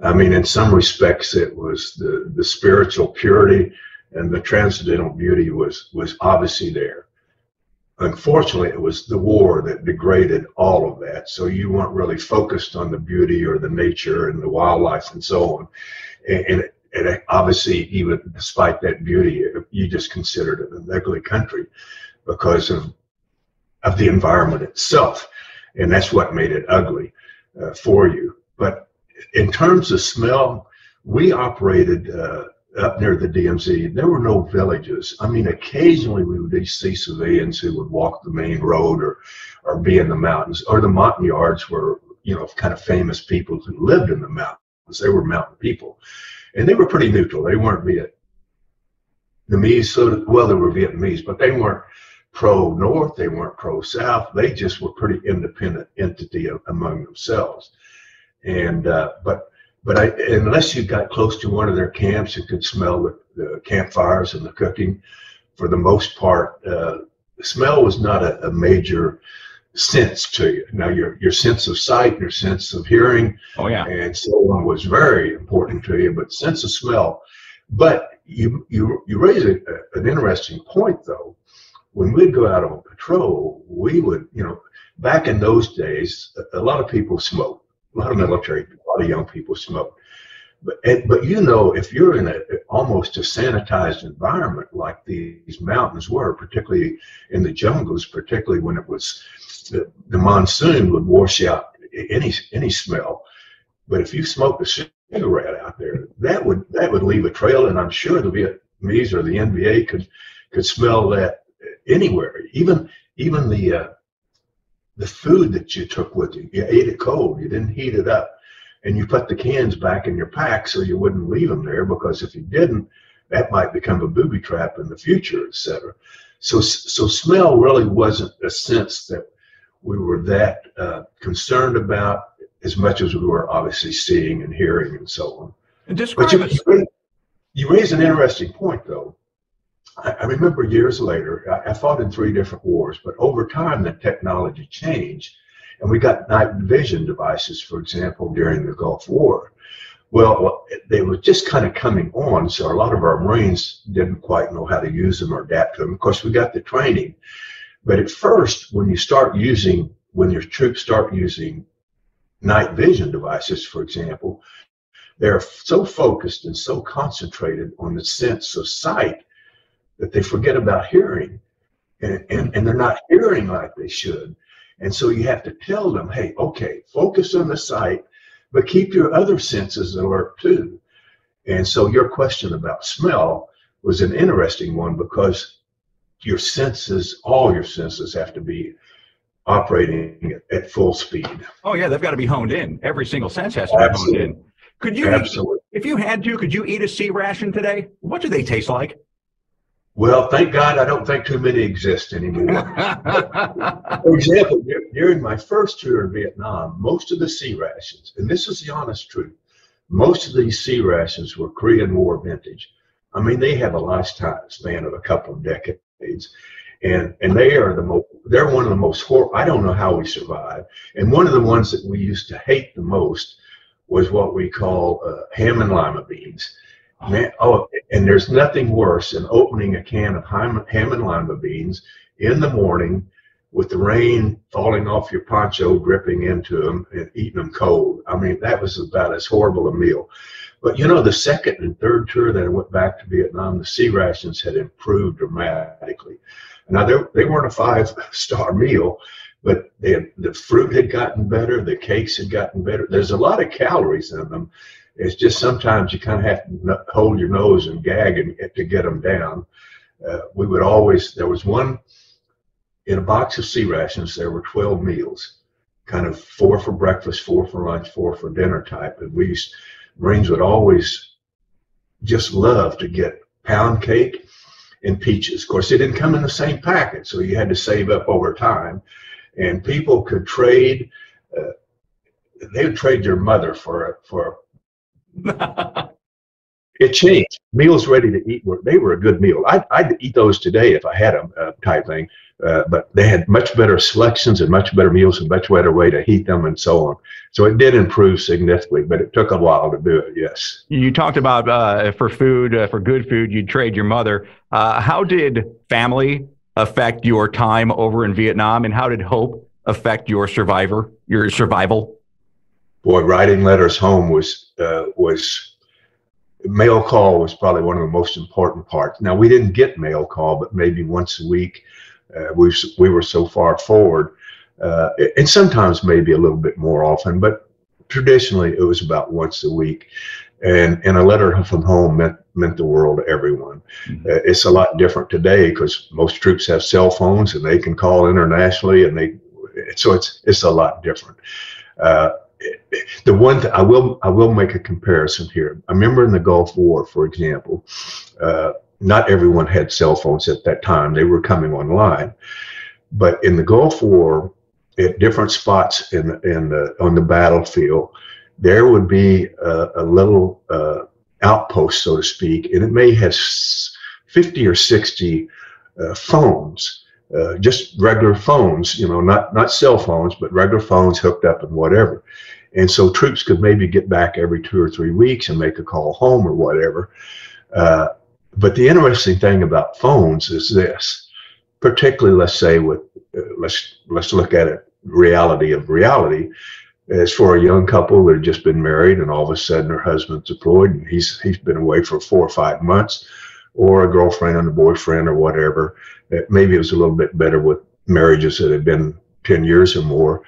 I mean, in some respects, it was the spiritual purity and the transcendental beauty was obviously there. Unfortunately, it was the war that degraded all of that. So you weren't really focused on the beauty or the nature and the wildlife and so on. And obviously, even despite that beauty, you just considered it an ugly country because of the environment itself. And that's what made it ugly for you. But in terms of smell, we operated up near the DMZ. There were no villages. I mean, occasionally we would see civilians who would walk the main road or be in the mountains, or the Montagnards were, kind of famous people who lived in the mountains. They were mountain people. And they were pretty neutral. They weren't Vietnamese, they were Vietnamese, but they weren't pro-North, they weren't pro-South. They just were pretty independent entity among themselves. And but unless you got close to one of their camps and could smell the campfires and the cooking, for the most part, the smell was not a major sense to you. Now your sense of sight, your sense of hearing, and so on was very important to you, but sense of smell. But you raise an interesting point though. When we'd go out on patrol, we would, back in those days, a lot of people smoked, a lot of military, a lot of young people smoked. But if you're in almost a sanitized environment like these mountains were, particularly in the jungles, particularly when it was the monsoon would wash out any smell. But if you smoked a cigarette out there, that would leave a trail, and I'm sure the Vietnamese or the NBA could smell that anywhere. Even the food that you took with you ate it cold. You didn't heat it up, and you put the cans back in your pack so you wouldn't leave them there, because if you didn't, that might become a booby trap in the future, etc. So smell really wasn't a sense that we were that concerned about, as much as we were obviously seeing and hearing and so on. And you raise an interesting point though. I remember years later, I fought in 3 different wars, but over time the technology changed and we got night vision devices, for example, during the Gulf War. Well, they were just kind of coming on, so a lot of our Marines didn't quite know how to use them or adapt to them. Of course, we got the training, but at first, when your troops start using night vision devices, for example, they're so focused and so concentrated on the sense of sight that they forget about hearing, and they're not hearing like they should. And so you have to tell them, hey, okay, focus on the sight, but keep your other senses alert too. And so your question about smell was an interesting one, because your senses, all your senses, have to be operating at full speed. Oh yeah, they've got to be honed in. Every single sense has to be honed in. Could you, if you had to, could you eat a sea ration today? What do they taste like? Well, thank God I don't think too many exist anymore. For example, during my first tour in Vietnam, most of the sea rations, and this is the honest truth, most of these sea rations were Korean War vintage. I mean, they have a lifetime span of a couple of decades. And they are they're one of the most horrible. I don't know how we survive. And one of the ones that we used to hate the most was what we call ham and lima beans. Man, and there's nothing worse than opening a can of ham and lima beans in the morning with the rain falling off your poncho, dripping into them, and eating them cold. I mean, that was about as horrible a meal. But you know, the second and third tour that I went back to Vietnam, the sea rations had improved dramatically. Now, they weren't a 5-star meal, but the fruit had gotten better, the cakes had gotten better. There's a lot of calories in them. It's just sometimes you kind of have to hold your nose and gag to get them down. We would always, there was one, in a box of sea rations, there were 12 meals, kind of 4 for breakfast, 4 for lunch, 4 for dinner type. And Marines would always just love to get pound cake and peaches. Of course, they didn't come in the same packet, so you had to save up over time. And people could trade, they would trade their mother for it changed. Meals ready to eat, they were a good meal. I'd eat those today if I had them, type thing. But they had much better selections and much better meals and much better way to heat them and so on. So it did improve significantly, but it took a while to do it, yes. You talked about for food, for good food, you'd trade your mother. How did family affect your time over in Vietnam, and how did hope affect your survival? Boy, writing letters home was mail call was probably one of the most important parts. Now, we didn't get mail call, but maybe once a week. We were so far forward, and sometimes maybe a little bit more often, but traditionally it was about once a week. And a letter from home meant the world to everyone. Mm-hmm. It's a lot different today because most troops have cell phones and they can call internationally, and so it's a lot different. The one thing I will make a comparison here. I remember in the Gulf War, for example, not everyone had cell phones at that time. They were coming online, but in the Gulf War, at different spots on the battlefield, there would be a little outpost, so to speak, and it may have 50 or 60 phones, just regular phones, not cell phones, but regular phones hooked up and whatever. And so troops could maybe get back every 2 or 3 weeks and make a call home or whatever. But the interesting thing about phones is this, particularly, let's say let's look at it, reality, as for a young couple that had just been married and all of a sudden her husband's deployed and he's been away for 4 or 5 months, or a girlfriend and a boyfriend or whatever. Maybe it was a little bit better with marriages that had been 10 years or more.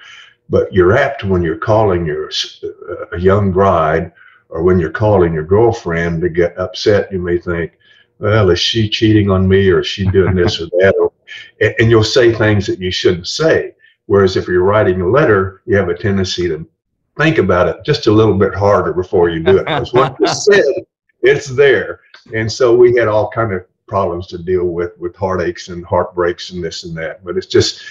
But you're apt, when you're calling a young bride, or when you're calling your girlfriend, to get upset. You may think, well, is she cheating on me, or is she doing this or that? And you'll say things that you shouldn't say. Whereas if you're writing a letter, you have a tendency to think about it just a little bit harder before you do it. Because what you said, it's there. And so we had all kind of problems to deal with heartaches and heartbreaks and this and that. But it's just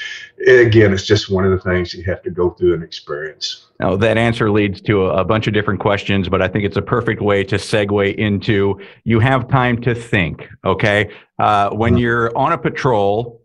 one of the things you have to go through and experience. Now, that answer leads to a bunch of different questions, but I think it's a perfect way to segue into, you have time to think, okay? When you're on a patrol,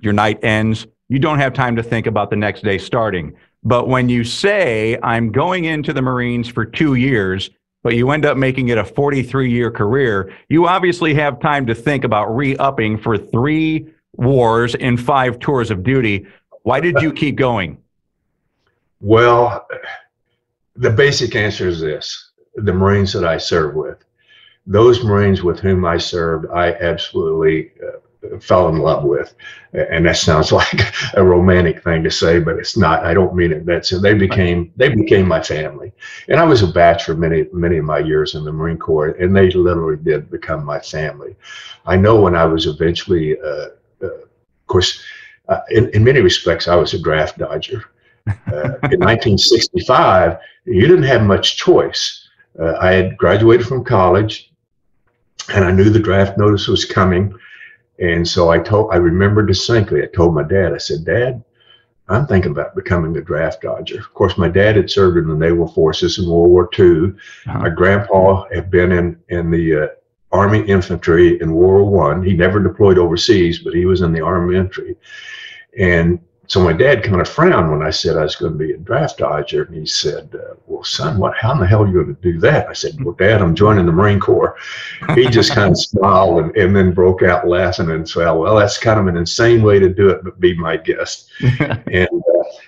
your night ends, you don't have time to think about the next day starting. But when you say, I'm going into the Marines for 2 years, but you end up making it a 43-year career, you obviously have time to think about re-upping for 3 wars and 5 tours of duty. Why did you keep going? Well, the basic answer is this. The Marines that I served with, those Marines with whom I served, I absolutely fell in love with. And that sounds like a romantic thing to say, but it's not. I don't mean it. They became my family. And I was a batch for many of my years in the Marine Corps, and they literally did become my family. I know when I was eventually, of course, in many respects, I was a draft dodger. In 1965, you didn't have much choice. I had graduated from college, and I knew the draft notice was coming. And so I remember distinctly, I told my dad, I said, Dad, I'm thinking about becoming a draft dodger. Of course, my dad had served in the naval forces in World War II. My grandpa had been in the Army infantry in World War I. He never deployed overseas, but he was in the Army infantry. And so my dad kind of frowned when I said I was going to be a draft dodger. And he said, well, son, how in the hell are you going to do that? I said, well, Dad, I'm joining the Marine Corps. He just kind of smiled and then broke out laughing and said, well, that's kind of an insane way to do it, but be my guest.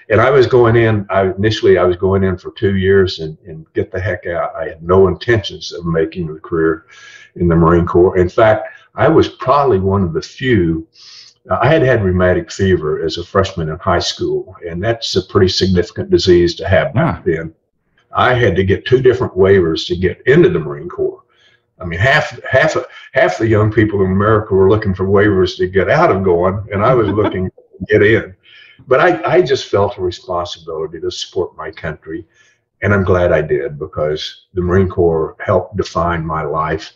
And I was going in, initially I was going in for 2 years and get the heck out. I had no intentions of making a career in the Marine Corps. In fact, I was probably one of the few. I had rheumatic fever as a freshman in high school, and that's a pretty significant disease to have back then. I had to get 2 different waivers to get into the Marine Corps. I mean, half the young people in America were looking for waivers to get out of going, and I was looking to get in. But I just felt a responsibility to support my country, and I'm glad I did, because the Marine Corps helped define my life,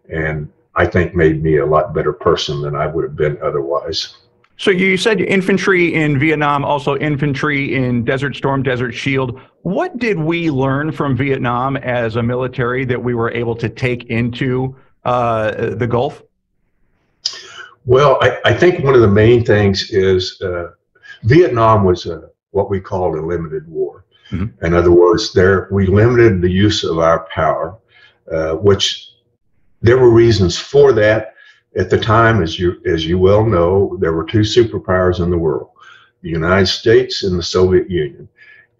and I think made me a lot better person than I would have been otherwise. So you said infantry in Vietnam, also infantry in Desert Storm, Desert Shield. What did we learn from Vietnam as a military that we were able to take into the Gulf? Well, I think one of the main things is Vietnam was what we called a limited war. Mm-hmm. In other words, we limited the use of our power, which there were reasons for that. At the time, as you well know, there were 2 superpowers in the world, the United States and the Soviet Union.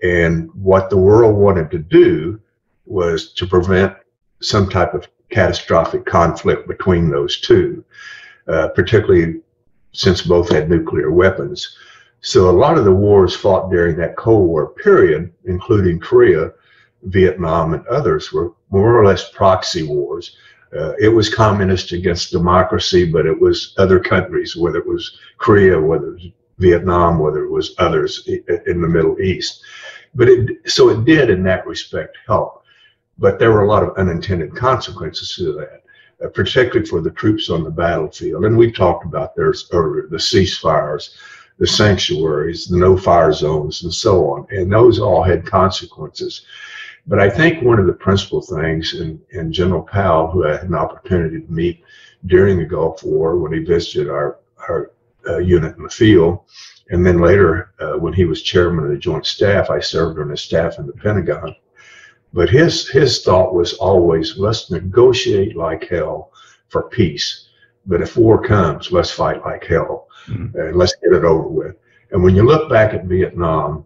And what the world wanted to do was to prevent some type of catastrophic conflict between those 2, particularly since both had nuclear weapons. So a lot of the wars fought during that Cold War period, including Korea, Vietnam, and others, were more or less proxy wars. It was communist against democracy, but it was other countries, whether it was Korea, whether it was Vietnam, whether it was others in the Middle East. But so it did in that respect help. But there were a lot of unintended consequences to that, particularly for the troops on the battlefield. And we talked about theirs earlier, the ceasefires, the sanctuaries, the no-fire zones, and so on. And those all had consequences. But I think one of the principal things, and General Powell, who I had an opportunity to meet during the Gulf War when he visited our unit in the field, and then later when he was chairman of the Joint Staff, I served on his staff in the Pentagon. But his thought was always, let's negotiate like hell for peace. But if war comes, let's fight like hell, and let's get it over with. And when you look back at Vietnam,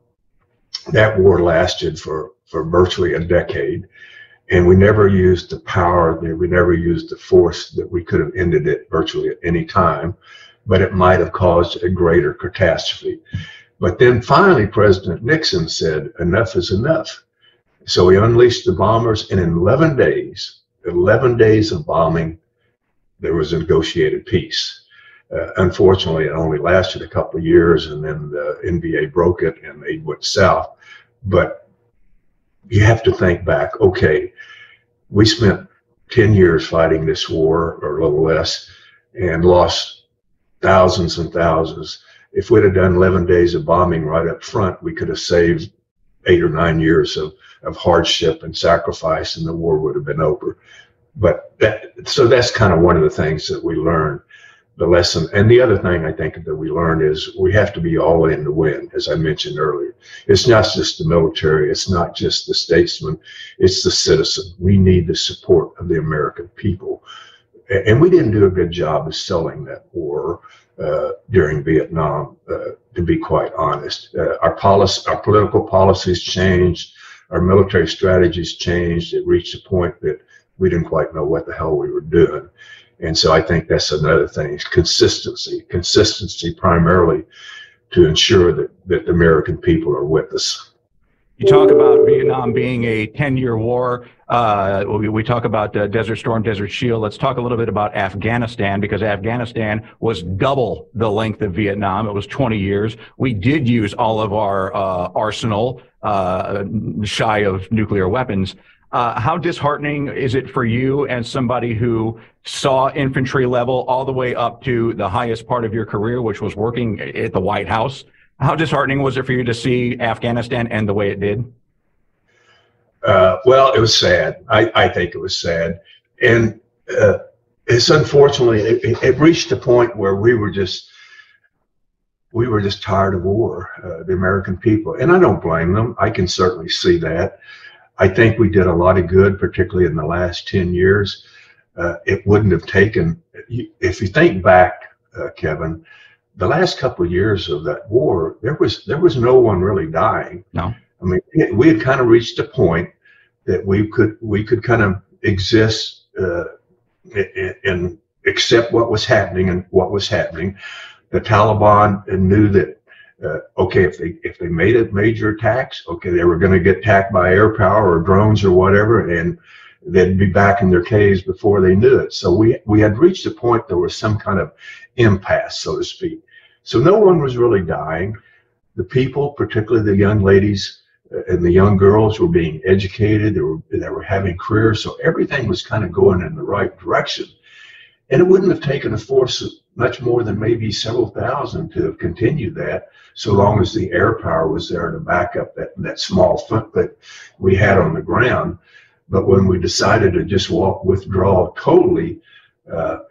that war lasted for virtually a decade, and we never used the power, we never used the force that we could have ended it virtually at any time, but it might have caused a greater catastrophe. But then finally, President Nixon said, enough is enough. So he unleashed the bombers, and in 11 days of bombing, there was a negotiated peace. Unfortunately, it only lasted a couple of years, and then the NBA broke it and they went south. But you have to think back, okay, we spent 10 years fighting this war, or a little less, and lost thousands and thousands. If we'd have done 11 days of bombing right up front, we could have saved 8 or 9 years of hardship and sacrifice, and the war would have been over. But so that's kind of one of the things that we learned, the lesson. And the other thing I think that we learned is we have to be all in to win, as I mentioned earlier. It's not just the military, it's not just the statesman, it's the citizen. We need the support of the American people. And we didn't do a good job of selling that war during Vietnam, to be quite honest. Our political policies changed, our military strategies changed. It reached a point that we didn't quite know what the hell we were doing. And so I think that's another thing, consistency primarily to ensure that the American people are with us. You talk about Vietnam being a 10-year war. We talk about Desert Storm, Desert Shield. Let's talk a little bit about Afghanistan, because Afghanistan was double the length of Vietnam. It was 20 years. We did use all of our arsenal, shy of nuclear weapons. How disheartening is it for you, as somebody who saw infantry level all the way up to the highest part of your career, which was working at the White House? How disheartening was it for you to see Afghanistan end the way it did? Well, it was sad. I think it was sad. And it's unfortunately, it reached a point where we were just tired of war, the American people. And I don't blame them. I can certainly see that. I think we did a lot of good, particularly in the last 10 years. It wouldn't have taken, if you think back, Kevin, the last couple of years of that war, there was no one really dying. No. I mean, we had kind of reached a point that we could kind of exist and accept what was happening and what was happening. The Taliban knew that, okay, if they made a major attacks, okay, they were going to get attacked by air power or drones or whatever, and they'd be back in their caves before they knew it. So we had reached a point there was some kind of impasse, so to speak. So no one was really dying. The people, particularly the young ladies and the young girls, were being educated. They were having careers. So everything was kind of going in the right direction. And it wouldn't have taken a force much more than maybe several thousand to have continued that, so long as the air power was there to back up that small footprint we had on the ground. But when we decided to just withdraw totally,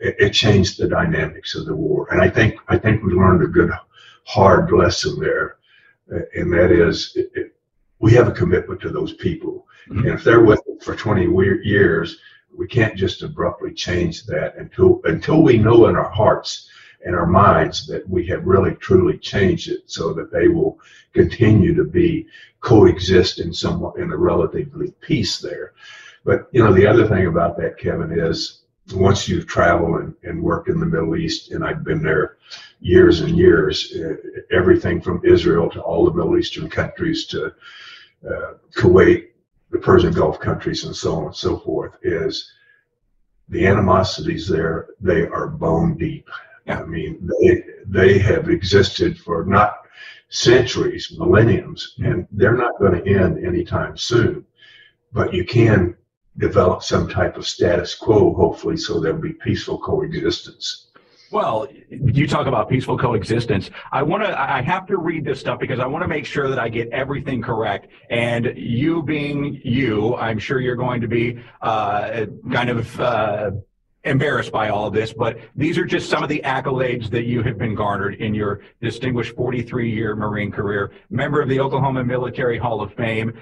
it changed the dynamics of the war. And I think we learned a good, hard lesson there, and that is we have a commitment to those people. Mm-hmm. And if they're with us for 20 years, we can't just abruptly change that until we know in our hearts and our minds that we have really truly changed it, so that they will continue to coexist in a relatively peace there. But you know, the other thing about that, Kevin, is once you've traveled and worked in the Middle East, and I've been there years and years, everything from Israel to all the Middle Eastern countries to Kuwait, the Persian Gulf countries, and so on and so forth, is the animosities there. They are bone deep. Yeah. I mean, they have existed for not centuries, millenniums, and they're not going to end anytime soon. But you can develop some type of status quo, hopefully, so there'll be peaceful coexistence. Well, you talk about peaceful coexistence. I have to read this stuff because I want to make sure that I get everything correct. And you being you, I'm sure you're going to be embarrassed by all of this, but these are just some of the accolades that you have been garnered in your distinguished 43-year Marine career. Member of the Oklahoma Military Hall of Fame.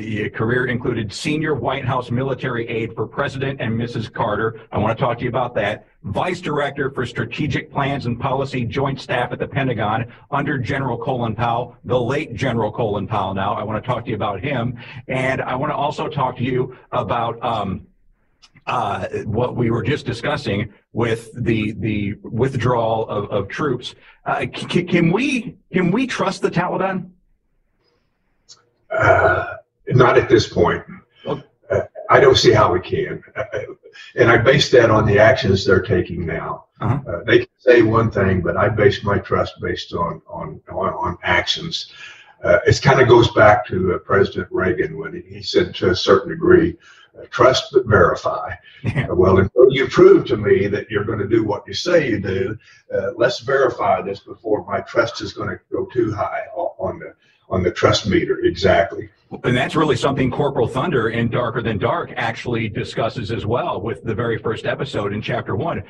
Your career included Senior White House Military Aide for President and Mrs. Carter. I want to talk to you about that. Vice Director for Strategic Plans and Policy Joint Staff at the Pentagon under General Colin Powell, the late General Colin Powell now. I want to talk to you about him. And I want to also talk to you about what we were just discussing with the withdrawal of troops. Can we trust the Taliban? Not at this point. I don't see how we can. And I base that on the actions they're taking now. Uh-huh. They can say one thing, but I base my trust based on actions. It kind of goes back to President Reagan when he said, to a certain degree, trust but verify. Well, until you prove to me that you're going to do what you say you do, let's verify this before my trust is going to go too high on the trust meter. Exactly. And that's really something Corporal Thunder in Darker Than Dark actually discusses as well with the very first episode in Chapter 1.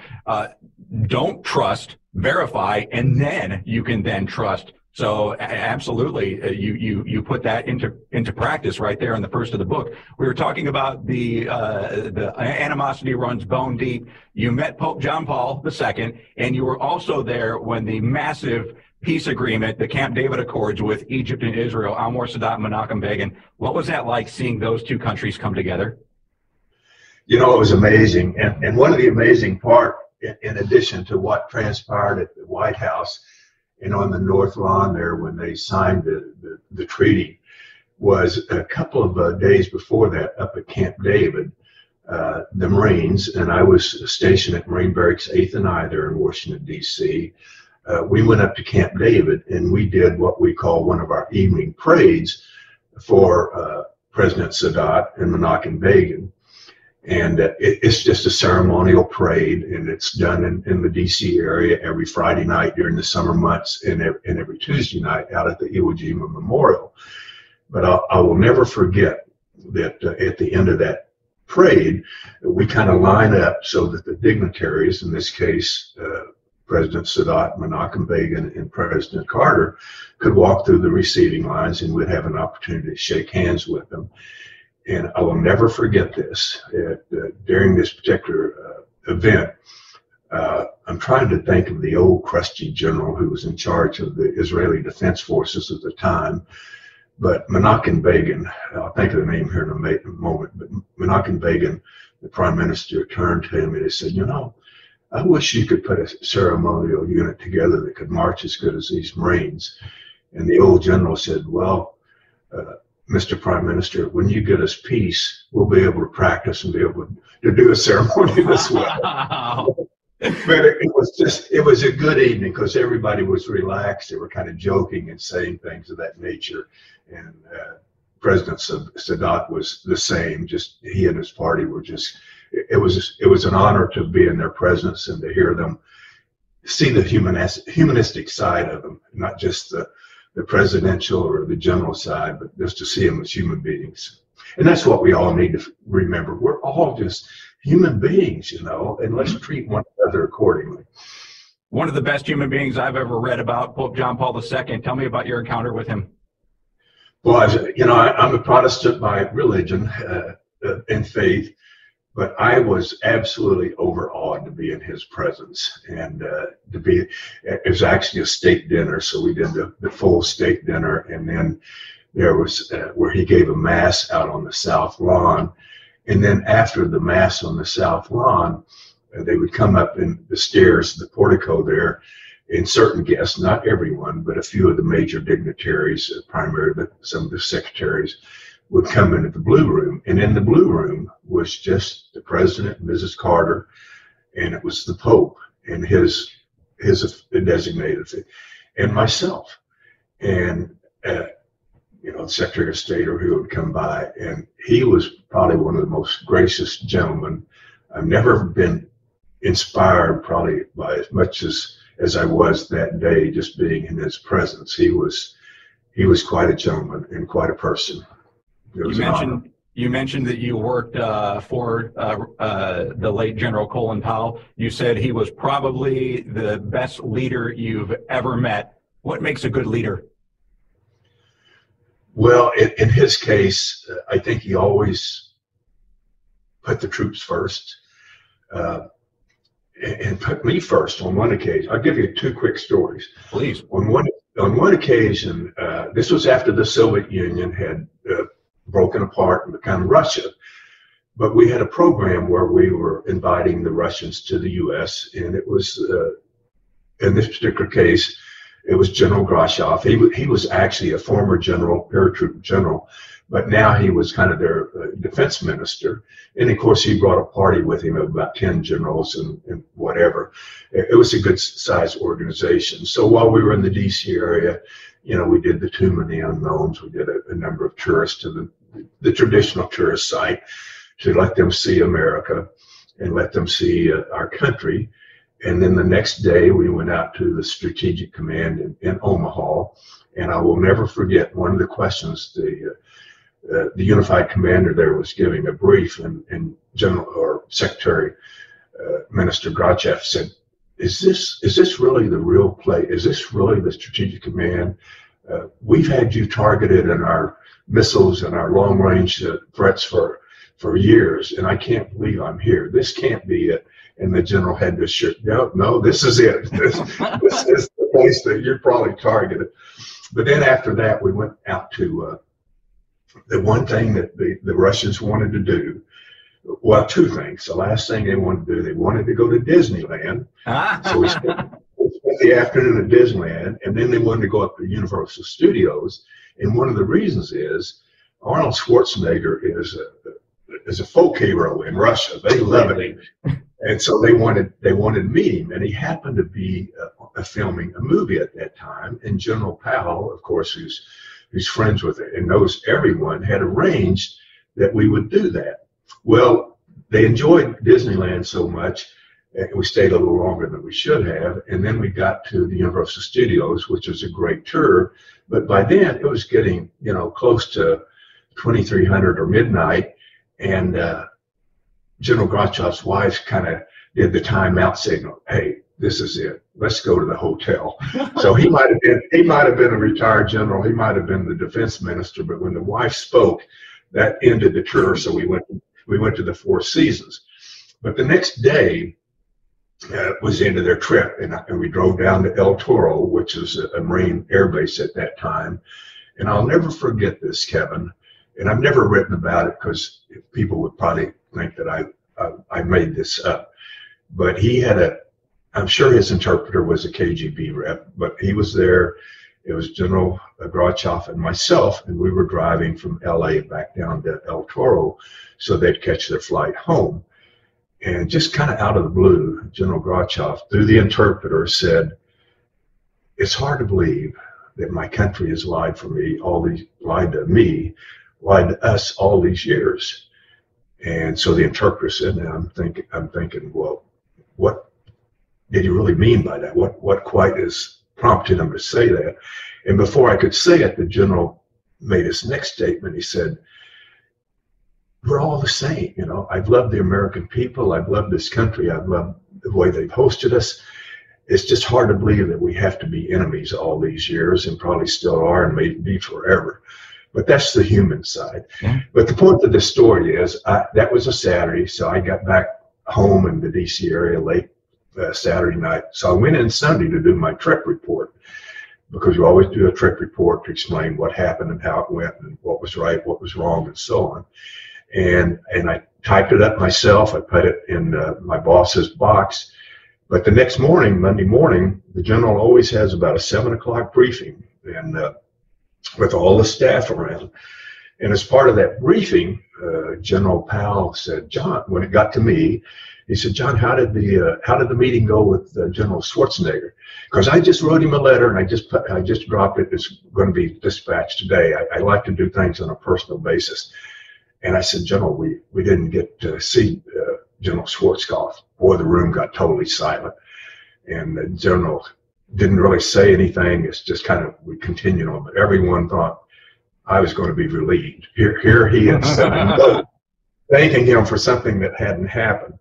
Don't trust, verify, and then you can then trust. So absolutely, you put that into practice right there in the first of the book. We were talking about the animosity runs bone deep. You met Pope John Paul II, and you were also there when the massive peace agreement, the Camp David Accords with Egypt and Israel, Anwar Sadat and Menachem Begin. What was that like, seeing those two countries come together? You know, it was amazing. And one of the amazing part, in addition to what transpired at the White House and on the North Lawn there when they signed the treaty, was a couple of days before that up at Camp David, the Marines, and I was stationed at Marine Barracks 8th and I there in Washington, D.C., we went up to Camp David and we did what we call one of our evening parades for President Sadat and Menachem Begin. And it's just a ceremonial parade, and it's done in the D.C. area every Friday night during the summer months and every Tuesday night out at the Iwo Jima Memorial. But I will never forget that at the end of that parade, we kind of line up so that the dignitaries, in this case, President Sadat, Menachem Begin, and President Carter, could walk through the receiving lines, and we'd have an opportunity to shake hands with them. And I will never forget this. During this particular event, I'm trying to think of the old crusty general who was in charge of the Israeli Defense Forces at the time. But Menachem Begin, I'll think of the name here in a moment, but Menachem Begin, the prime minister, turned to him and he said, I wish you could put a ceremonial unit together that could march as good as these Marines. And the old general said, well, Mr. Prime Minister, when you get us peace, we'll be able to practice and be able to do a ceremony this way. Wow. But it was a good evening because everybody was relaxed. They were kind of joking and saying things of that nature. And President Sadat was the same. Just he and his party were just. It was an honor to be in their presence and to hear them see the humanistic side of them, not just the presidential or the general side, but just to see them as human beings. And that's what we all need to remember. We're all just human beings, and let's treat one another accordingly. One of the best human beings I've ever read about, Pope John Paul II. Tell me about your encounter with him. Well, I'm a Protestant by religion and faith, but I was absolutely overawed to be in his presence and it was actually a state dinner. So we did the full state dinner, and then there was where he gave a mass out on the South Lawn. And then after the mass on the South Lawn, they would come up in the stairs, the portico there, and certain guests, not everyone, but a few of the major dignitaries, primarily some of the secretaries, would come into the blue room. And in the blue room was just the president, Mrs. Carter, and it was the Pope and his designated, and myself. And the Secretary of State or who would come by, and he was probably one of the most gracious gentlemen. I've never been inspired probably by as much as I was that day, just being in his presence. He was quite a gentleman and quite a person. You mentioned that you worked for the late General Colin Powell. You said he was probably the best leader you've ever met. What makes a good leader? Well, in his case, I think he always put the troops first and put me first on one occasion. I'll give you two quick stories. Please. On one occasion, this was after the Soviet Union had broken apart and become Russia, but we had a program where we were inviting the Russians to the U.S., and it was, in this particular case, it was General Grashov. He was actually a former general, paratroop general, but now he was kind of their defense minister. And of course, he brought a party with him of about 10 generals and whatever. It was a good sized organization. So while we were in the DC area, we did the Tomb of the Unknowns. We did a number of tourists to the traditional tourist site to let them see America and let them see our country. And then the next day, we went out to the Strategic Command in Omaha, and I will never forget one of the questions the Unified Commander there was giving a brief, and General or Secretary Minister Grachev said, "Is this really the real play? Is this really the Strategic Command? We've had you targeted in our missiles and our long-range threats for years, and I can't believe I'm here. This can't be it." And the general had to assure, no, this is it. This is the place that you're probably targeted. But then after that, we went out to the one thing that the Russians wanted to do. Well, two things. The last thing they wanted to do, they wanted to go to Disneyland. So we spent the afternoon at Disneyland, and then they wanted to go up to Universal Studios. And one of the reasons is Arnold Schwarzenegger is a folk hero in Russia. They love it. And so they wanted to meet him, and he happened to be filming a movie at that time. And General Powell, of course, who's friends with it and knows everyone, had arranged that we would do that. Well, they enjoyed Disneyland so much, and we stayed a little longer than we should have. And then we got to the Universal Studios, which was a great tour. But by then it was getting, close to 2300 or midnight, and General Gorbachev's wife kind of did the timeout signal. Hey, this is it. Let's go to the hotel. So he might have been a retired general. He might have been the defense minister. But when the wife spoke, that ended the tour. So we went to the Four Seasons. But the next day was the end of their trip, and we drove down to El Toro, which is a Marine air base at that time. And I'll never forget this, Kevin. And I've never written about it because people would probably think that I made this up. But he had I'm sure his interpreter was a KGB rep, but he was there. It was General Gorbachev and myself, and we were driving from LA back down to El Toro so they'd catch their flight home. And just kind of out of the blue, General Gorbachev, through the interpreter, said, "It's hard to believe that my country has lied to me, lied to us all these years." And so the interpreter said, "Now I'm thinking, well, what did he really mean by that? What quite is prompting him to say that?" And before I could say it, the general made his next statement. He said, "We're all the same. You know, I've loved the American people. I've loved this country. I've loved the way they've hosted us. It's just hard to believe that we have to be enemies all these years, and probably still are, and may be forever." But that's the human side. Yeah. But the point of the story is that was a Saturday, so I got back home in the DC area late Saturday night. So I went in Sunday to do my trip report, because you always do a trip report to explain what happened and how it went and what was right, what was wrong, and so on. And I typed it up myself. I put it in my boss's box. But the next morning, Monday morning, the general always has about a 7 o'clock briefing, and with all the staff around. And as part of that briefing, General Powell said, "John," when it got to me, he said, "John, how did the meeting go with General Schwarzenegger?" Because I just wrote him a letter, and I just dropped it. It's going to be dispatched today. I like to do things on a personal basis. And I said, "General, we didn't get to see General Schwarzkopf." Boy, the room got totally silent. And the general didn't really say anything. It's just kind of, we continued on. But everyone thought I was going to be relieved. Here he had said no, thanking him for something that hadn't happened.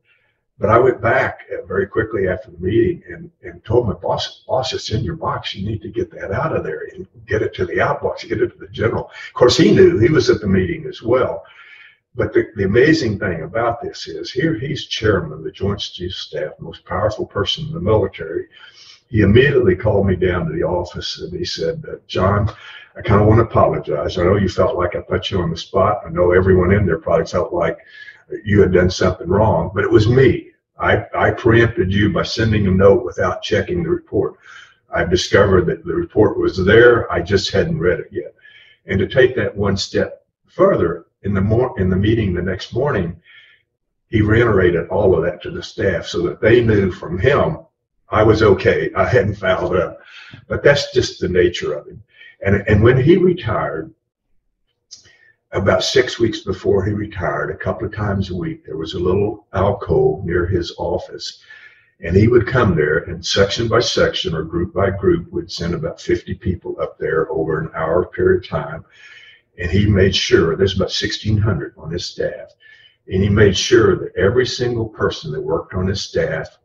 But I went back very quickly after the meeting and told my boss, "It's in your box. You need to get that out of there and get it to the outbox, get it to the general." Of course, he knew. He was at the meeting as well. But the amazing thing about this is, here he's chairman of the Joint Chiefs of Staff, most powerful person in the military. He immediately called me down to the office and he said, "John, I kind of want to apologize. I know you felt like I put you on the spot. I know everyone in there probably felt like you had done something wrong, but it was me. I preempted you by sending a note without checking the report. I've discovered that the report was there. I just hadn't read it yet." And to take that one step further, in the meeting the next morning, he reiterated all of that to the staff so that they knew from him I was okay. I hadn't fouled up. But that's just the nature of him. And when he retired, about 6 weeks before he retired, a couple of times a week, there was a little alcove near his office. And he would come there, and section by section or group by group would send about 50 people up there over an hour period of time. And he made sure, there's about 1,600 on his staff, and he made sure that every single person that worked on his staff,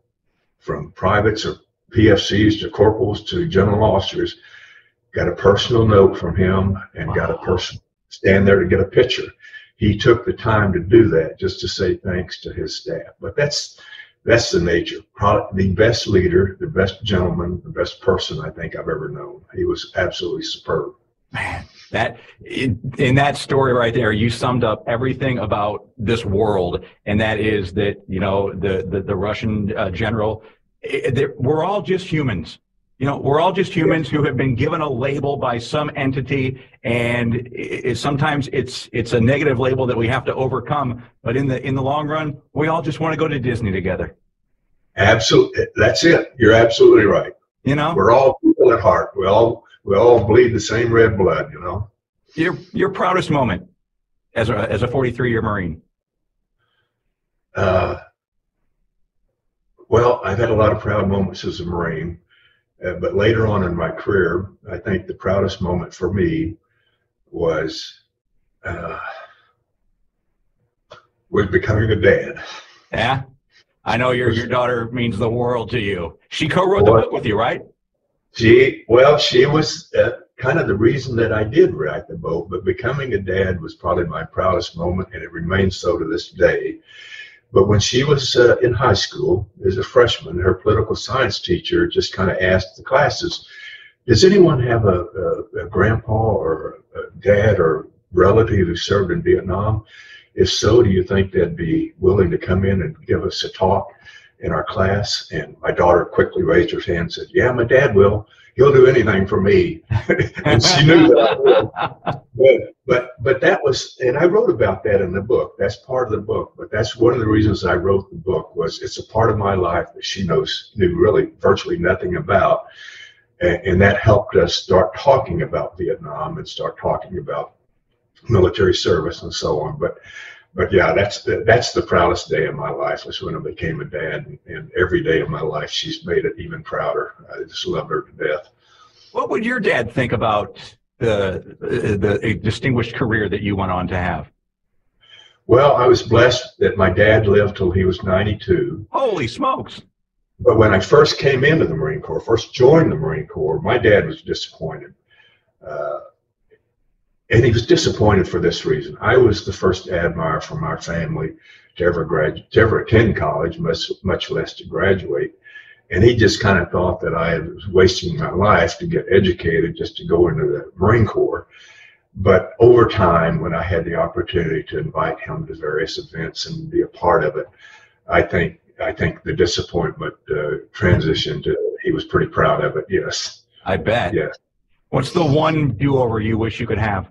from privates or PFCs to corporals to general officers, got a personal note from him and got a person stand there to get a picture. He took the time to do that just to say thanks to his staff. But that's the nature. Probably the best leader, the best gentleman, the best person I think I've ever known. He was absolutely superb. Man, that in that story right there, you summed up everything about this world, and that is that, you know, the Russian general, we're all just humans. You know, we're all just humans who have been given a label by some entity, and sometimes it's a negative label that we have to overcome. But in the long run, we all just want to go to Disney together. Absolutely, that's it. You're absolutely right. You know, we're all people at heart. We all bleed the same red blood. You know. Your proudest moment as a 43-year Marine. Well, I've had a lot of proud moments as a Marine. But later on in my career, I think the proudest moment for me was was becoming a dad. Yeah, I know your daughter means the world to you. She co-wrote the book with you, right? She was kind of the reason that I did write the book, but becoming a dad was probably my proudest moment, and it remains so to this day. But when she was in high school as a freshman, her political science teacher just kind of asked the classes, does anyone have a grandpa or a dad or relative who served in Vietnam? If so, do you think they'd be willing to come in and give us a talk in our class? And my daughter quickly raised her hand and said, yeah, my dad will. He'll do anything for me. And she knew that. But that was, and I wrote about that in the book. That's part of the book. But that's one of the reasons I wrote the book, was it's a part of my life that she knew really virtually nothing about. And that helped us start talking about Vietnam and start talking about military service and so on. But yeah, that's the proudest day of my life, was when I became a dad, and every day of my life she's made it even prouder. I just love her to death. What would your dad think about the distinguished career that you went on to have? Well, I was blessed that my dad lived till he was 92. Holy smokes! But when I first came into the Marine Corps, first joined the Marine Corps, my dad was disappointed. And he was disappointed for this reason. I was the first admirer from our family to ever attend college, much less to graduate. And he just kind of thought that I was wasting my life to get educated just to go into the Marine Corps. But over time, when I had the opportunity to invite him to various events and be a part of it, I think the disappointment transitioned to, he was pretty proud of it, yes. I bet. Yes. What's the one do-over you wish you could have?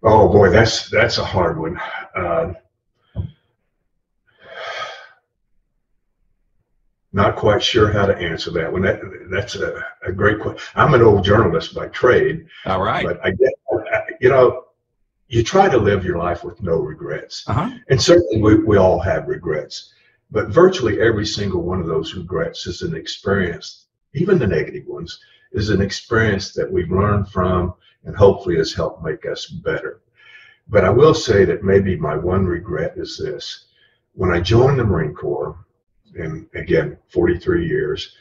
Oh boy, that's a hard one. Not quite sure how to answer that one. That's a great question. I'm an old journalist by trade. All right. But I get, you try to live your life with no regrets. And certainly we all have regrets. But virtually every single one of those regrets is an experience, even the negative ones, is an experience that we've learned from and hopefully has helped make us better. But I will say that maybe my one regret is this. When I joined the Marine Corps, and again, 43 years,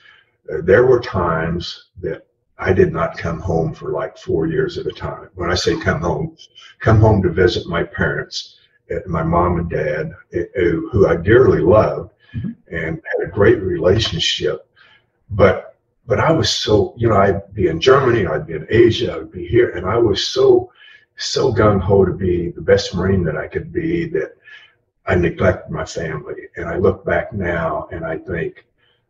there were times that I did not come home for like 4 years at a time. When I say come home to visit my parents, my mom and dad, who I dearly loved and had a great relationship. But I was so, I'd be in Germany, I'd be in Asia, I'd be here, and I was so gung-ho to be the best Marine that I could be that I neglected my family. And I look back now and I think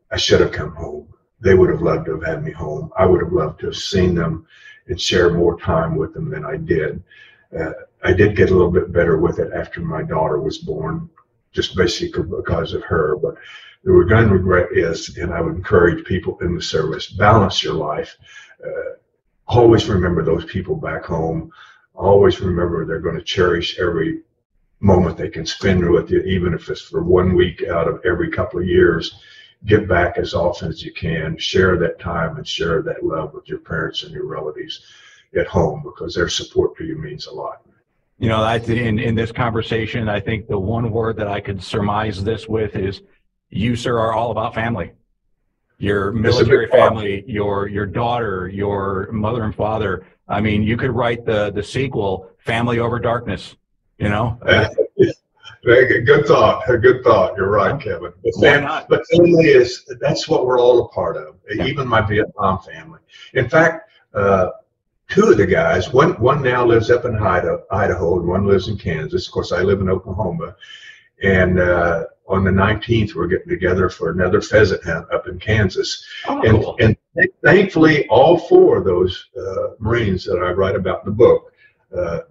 I should have come home. They would have loved to have had me home. I would have loved to have seen them and share more time with them than I did. I did get a little bit better with it after my daughter was born, just basically because of her. But the gun regret is, and I would encourage people in the service, balance your life. Always remember those people back home. Always remember they're going to cherish every moment they can spend with you, even if it's for 1 week out of every couple of years. Get back as often as you can. Share that time and share that love with your parents and your relatives at home, because their support to you means a lot. In this conversation, I think the one word that I could surmise this with is, you, sir, are all about family. Your military family, your daughter, your mother and father. I mean, you could write the sequel, Family Over Darkness, Good thought. You're right, Kevin. Why not? But family that's what we're all a part of, even my Vietnam family. In fact, two of the guys, one now lives up in Idaho, and one lives in Kansas. Of course, I live in Oklahoma. And on the 19th, we're getting together for another pheasant hunt up in Kansas. Oh, cool. And thankfully, all four of those Marines that I write about in the book,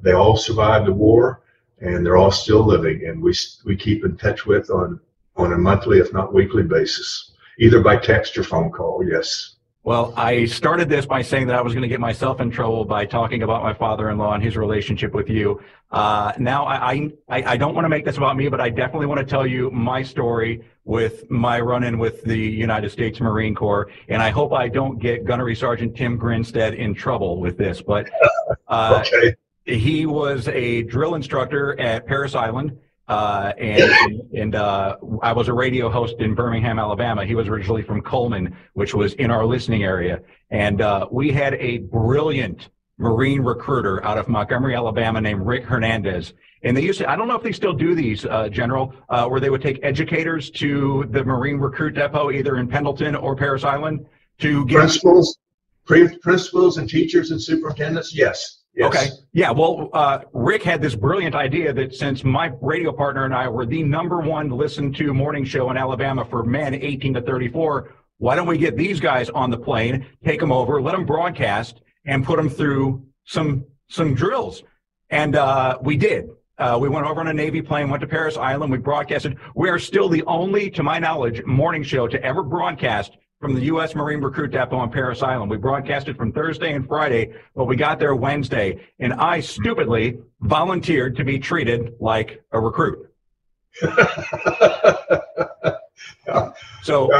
they all survived the war, and they're all still living. And we keep in touch with on a monthly, if not weekly basis, either by text or phone call. Yes. Well, I started this by saying that I was going to get myself in trouble by talking about my father-in-law and his relationship with you. Now, I don't want to make this about me, but I definitely want to tell you my story with my run-in with the United States Marine Corps, and I hope I don't get Gunnery Sergeant Tim Grinstead in trouble with this. But okay. He was a drill instructor at Parris Island. And I was a radio host in Birmingham, Alabama. He was originally from Coleman, which was in our listening area. And we had a brilliant Marine recruiter out of Montgomery, Alabama, named Rick Hernandez. And they used to, I don't know if they still do these, General, where they would take educators to the Marine recruit depot, either in Pendleton or Parris Island, to get principals and teachers and superintendents. Yes. Yes. Okay. Yeah. Well, Rick had this brilliant idea that since my radio partner and I were the #1 listened to morning show in Alabama for men 18 to 34, why don't we get these guys on the plane, take them over, let them broadcast, and put them through some drills? And we did. We went over on a Navy plane, went to Parris Island. We broadcasted. We are still the only, to my knowledge, morning show to ever broadcast from the U.S. Marine Recruit Depot on Parris Island. We broadcasted from Thursday and Friday, but we got there Wednesday, and I stupidly volunteered to be treated like a recruit. So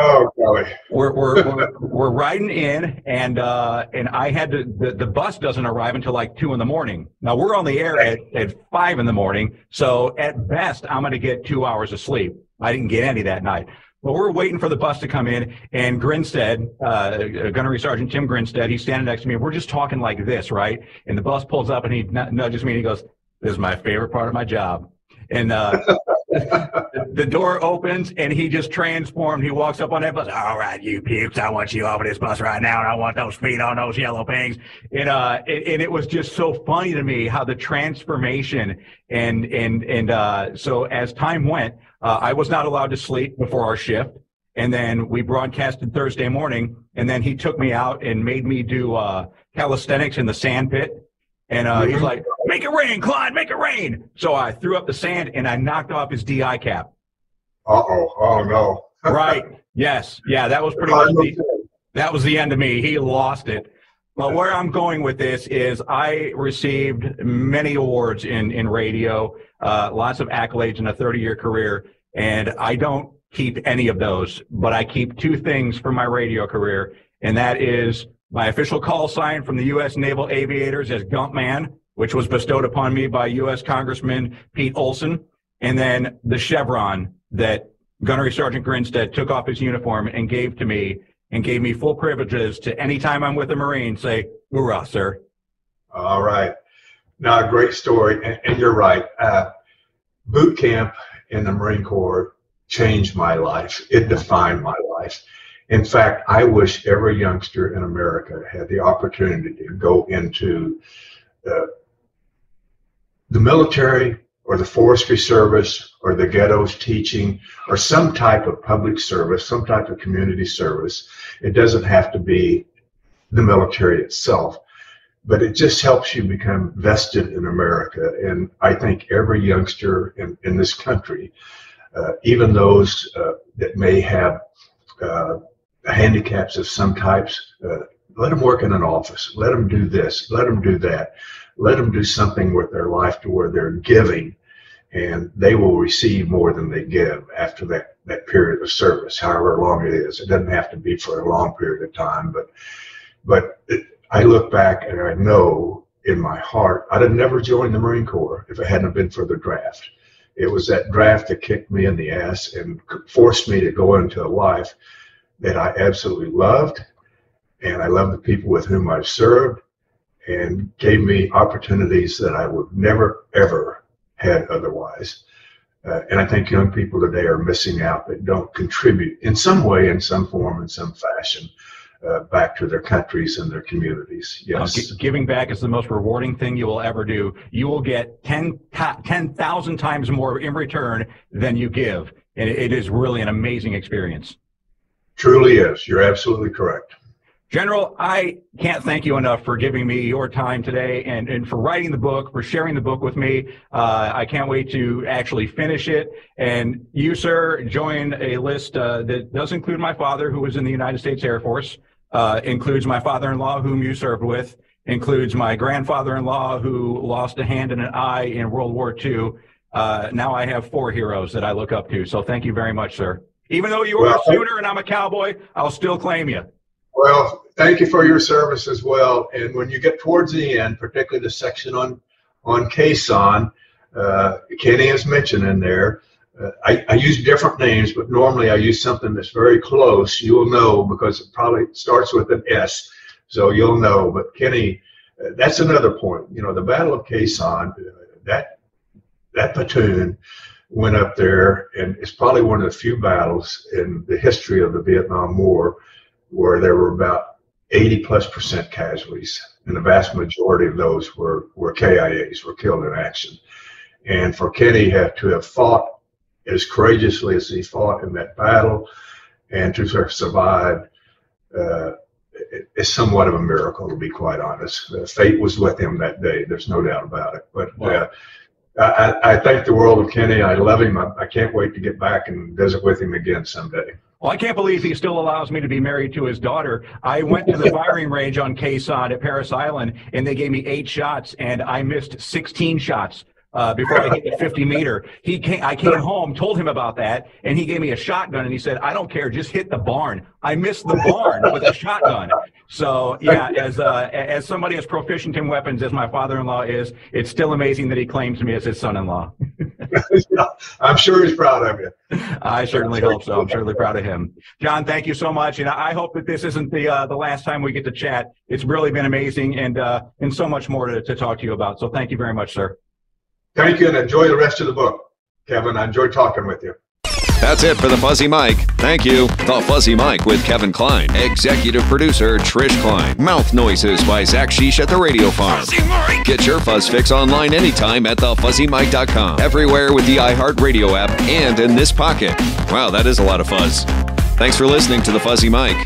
we're riding in, and I had to. The bus doesn't arrive until like 2 in the morning. Now we're on the air at 5 in the morning, so at best I'm going to get 2 hours of sleep. I didn't get any that night. But we're waiting for the bus to come in, and Grinstead, Gunnery Sergeant Tim Grinstead, he's standing next to me. We're just talking like this, right? And the bus pulls up, and he nudges me, and he goes, "This is my favorite part of my job." And the door opens, and he just transformed. He walks up on that bus. "All right, you pukes, I want you off of this bus right now, and I want those feet on those yellow pings." And it was just so funny to me how the transformation and so as time went, I was not allowed to sleep before our shift. And then we broadcasted Thursday morning, and then he took me out and made me do calisthenics in the sand pit. And he's like, "Make it rain, Clyde, make it rain." So I threw up the sand, and I knocked off his DI cap. Oh no. Right. Yes. Yeah, that was pretty much that was the end of me. He lost it. But where I'm going with this is I received many awards in radio, lots of accolades in a 30-year career, and I don't keep any of those, but I keep 2 things from my radio career, and that is my official call sign from the U.S. Naval Aviators as Gump Man, which was bestowed upon me by U.S. Congressman Pete Olson, and then the chevron that Gunnery Sergeant Grinstead took off his uniform and gave to me, and gave me full privileges to any time I'm with a Marine say, "Hoorah, sir." All right. Now, a great story, and you're right. Boot camp in the Marine Corps changed my life. It defined my life. In fact, I wish every youngster in America had the opportunity to go into the military or the forestry service or the ghettos teaching or some type of public service, some type of community service. It doesn't have to be the military itself, but it just helps you become vested in America. And I think every youngster in this country, even those that may have handicaps of some types, let them work in an office, let them do this, let them do that. Let them do something with their life to where they're giving, and they will receive more than they give after that period of service, however long it is. It doesn't have to be for a long period of time, but I look back and I know in my heart I'd have never joined the Marine Corps if it hadn't been for the draft. It was that draft that kicked me in the ass and forced me to go into a life that I absolutely loved, and I love the people with whom I've served, and gave me opportunities that I would never, ever had otherwise. And I think young people today are missing out that don't contribute in some way, in some form, in some fashion, back to their countries and their communities. Yes. Giving back is the most rewarding thing you will ever do. You will get 10,000 times more in return than you give. And it is really an amazing experience. Truly is. You're absolutely correct. General, I can't thank you enough for giving me your time today and for writing the book, for sharing the book with me. I can't wait to actually finish it. And you, sir, join a list that does include my father, who was in the United States Air Force, includes my father-in-law, whom you served with, includes my grandfather-in-law, who lost a hand and an eye in World War II. Now I have 4 heroes that I look up to. So thank you very much, sir. Even though you were a Sooner and I'm a cowboy, I'll still claim you. Well, thank you for your service as well. And when you get towards the end, particularly the section on on Quezon, Kenny is mentioned in there. I use different names, but normally I use something that's very close. You'll know because it probably starts with an S, so you'll know. But Kenny, that's another point. You know, the Battle of Quezon, that platoon went up there, and it's probably one of the few battles in the history of the Vietnam War where there were about 80+% casualties, and the vast majority of those were KIAs, were killed in action. And for Kenny to have fought as courageously as he fought in that battle and to have survived is somewhat of a miracle, to be quite honest. Fate was with him that day. There's no doubt about it. But wow. I thank the world of Kenny. I love him. I can't wait to get back and visit with him again someday. Well, I can't believe he still allows me to be married to his daughter. I went to the firing range on Quezon at Parris Island, and they gave me 8 shots, and I missed 16 shots. Before I hit the 50-meter, I came home, told him about that, and he gave me a shotgun, and he said, "I don't care, just hit the barn." I missed the barn with a shotgun. So, yeah, as somebody as proficient in weapons as my father-in-law is, it's still amazing that he claims me as his son-in-law. I'm sure he's proud of you. I certainly hope so. I'm certainly proud of him. John, thank you so much, and I hope that this isn't the last time we get to chat. It's really been amazing, and so much more to talk to you about. So thank you very much, sir. Thank you, and enjoy the rest of the book, Kevin. I enjoyed talking with you. That's it for the Fuzzy Mike. Thank you. The Fuzzy Mike with Kevin Klein. Executive producer Trish Klein. Mouth noises by Zach Sheesh at the Radio Farm. Get your Fuzz Fix online anytime at thefuzzyMike.com. Everywhere with the iHeartRadio app and in this pocket. Wow, that is a lot of fuzz. Thanks for listening to the Fuzzy Mike.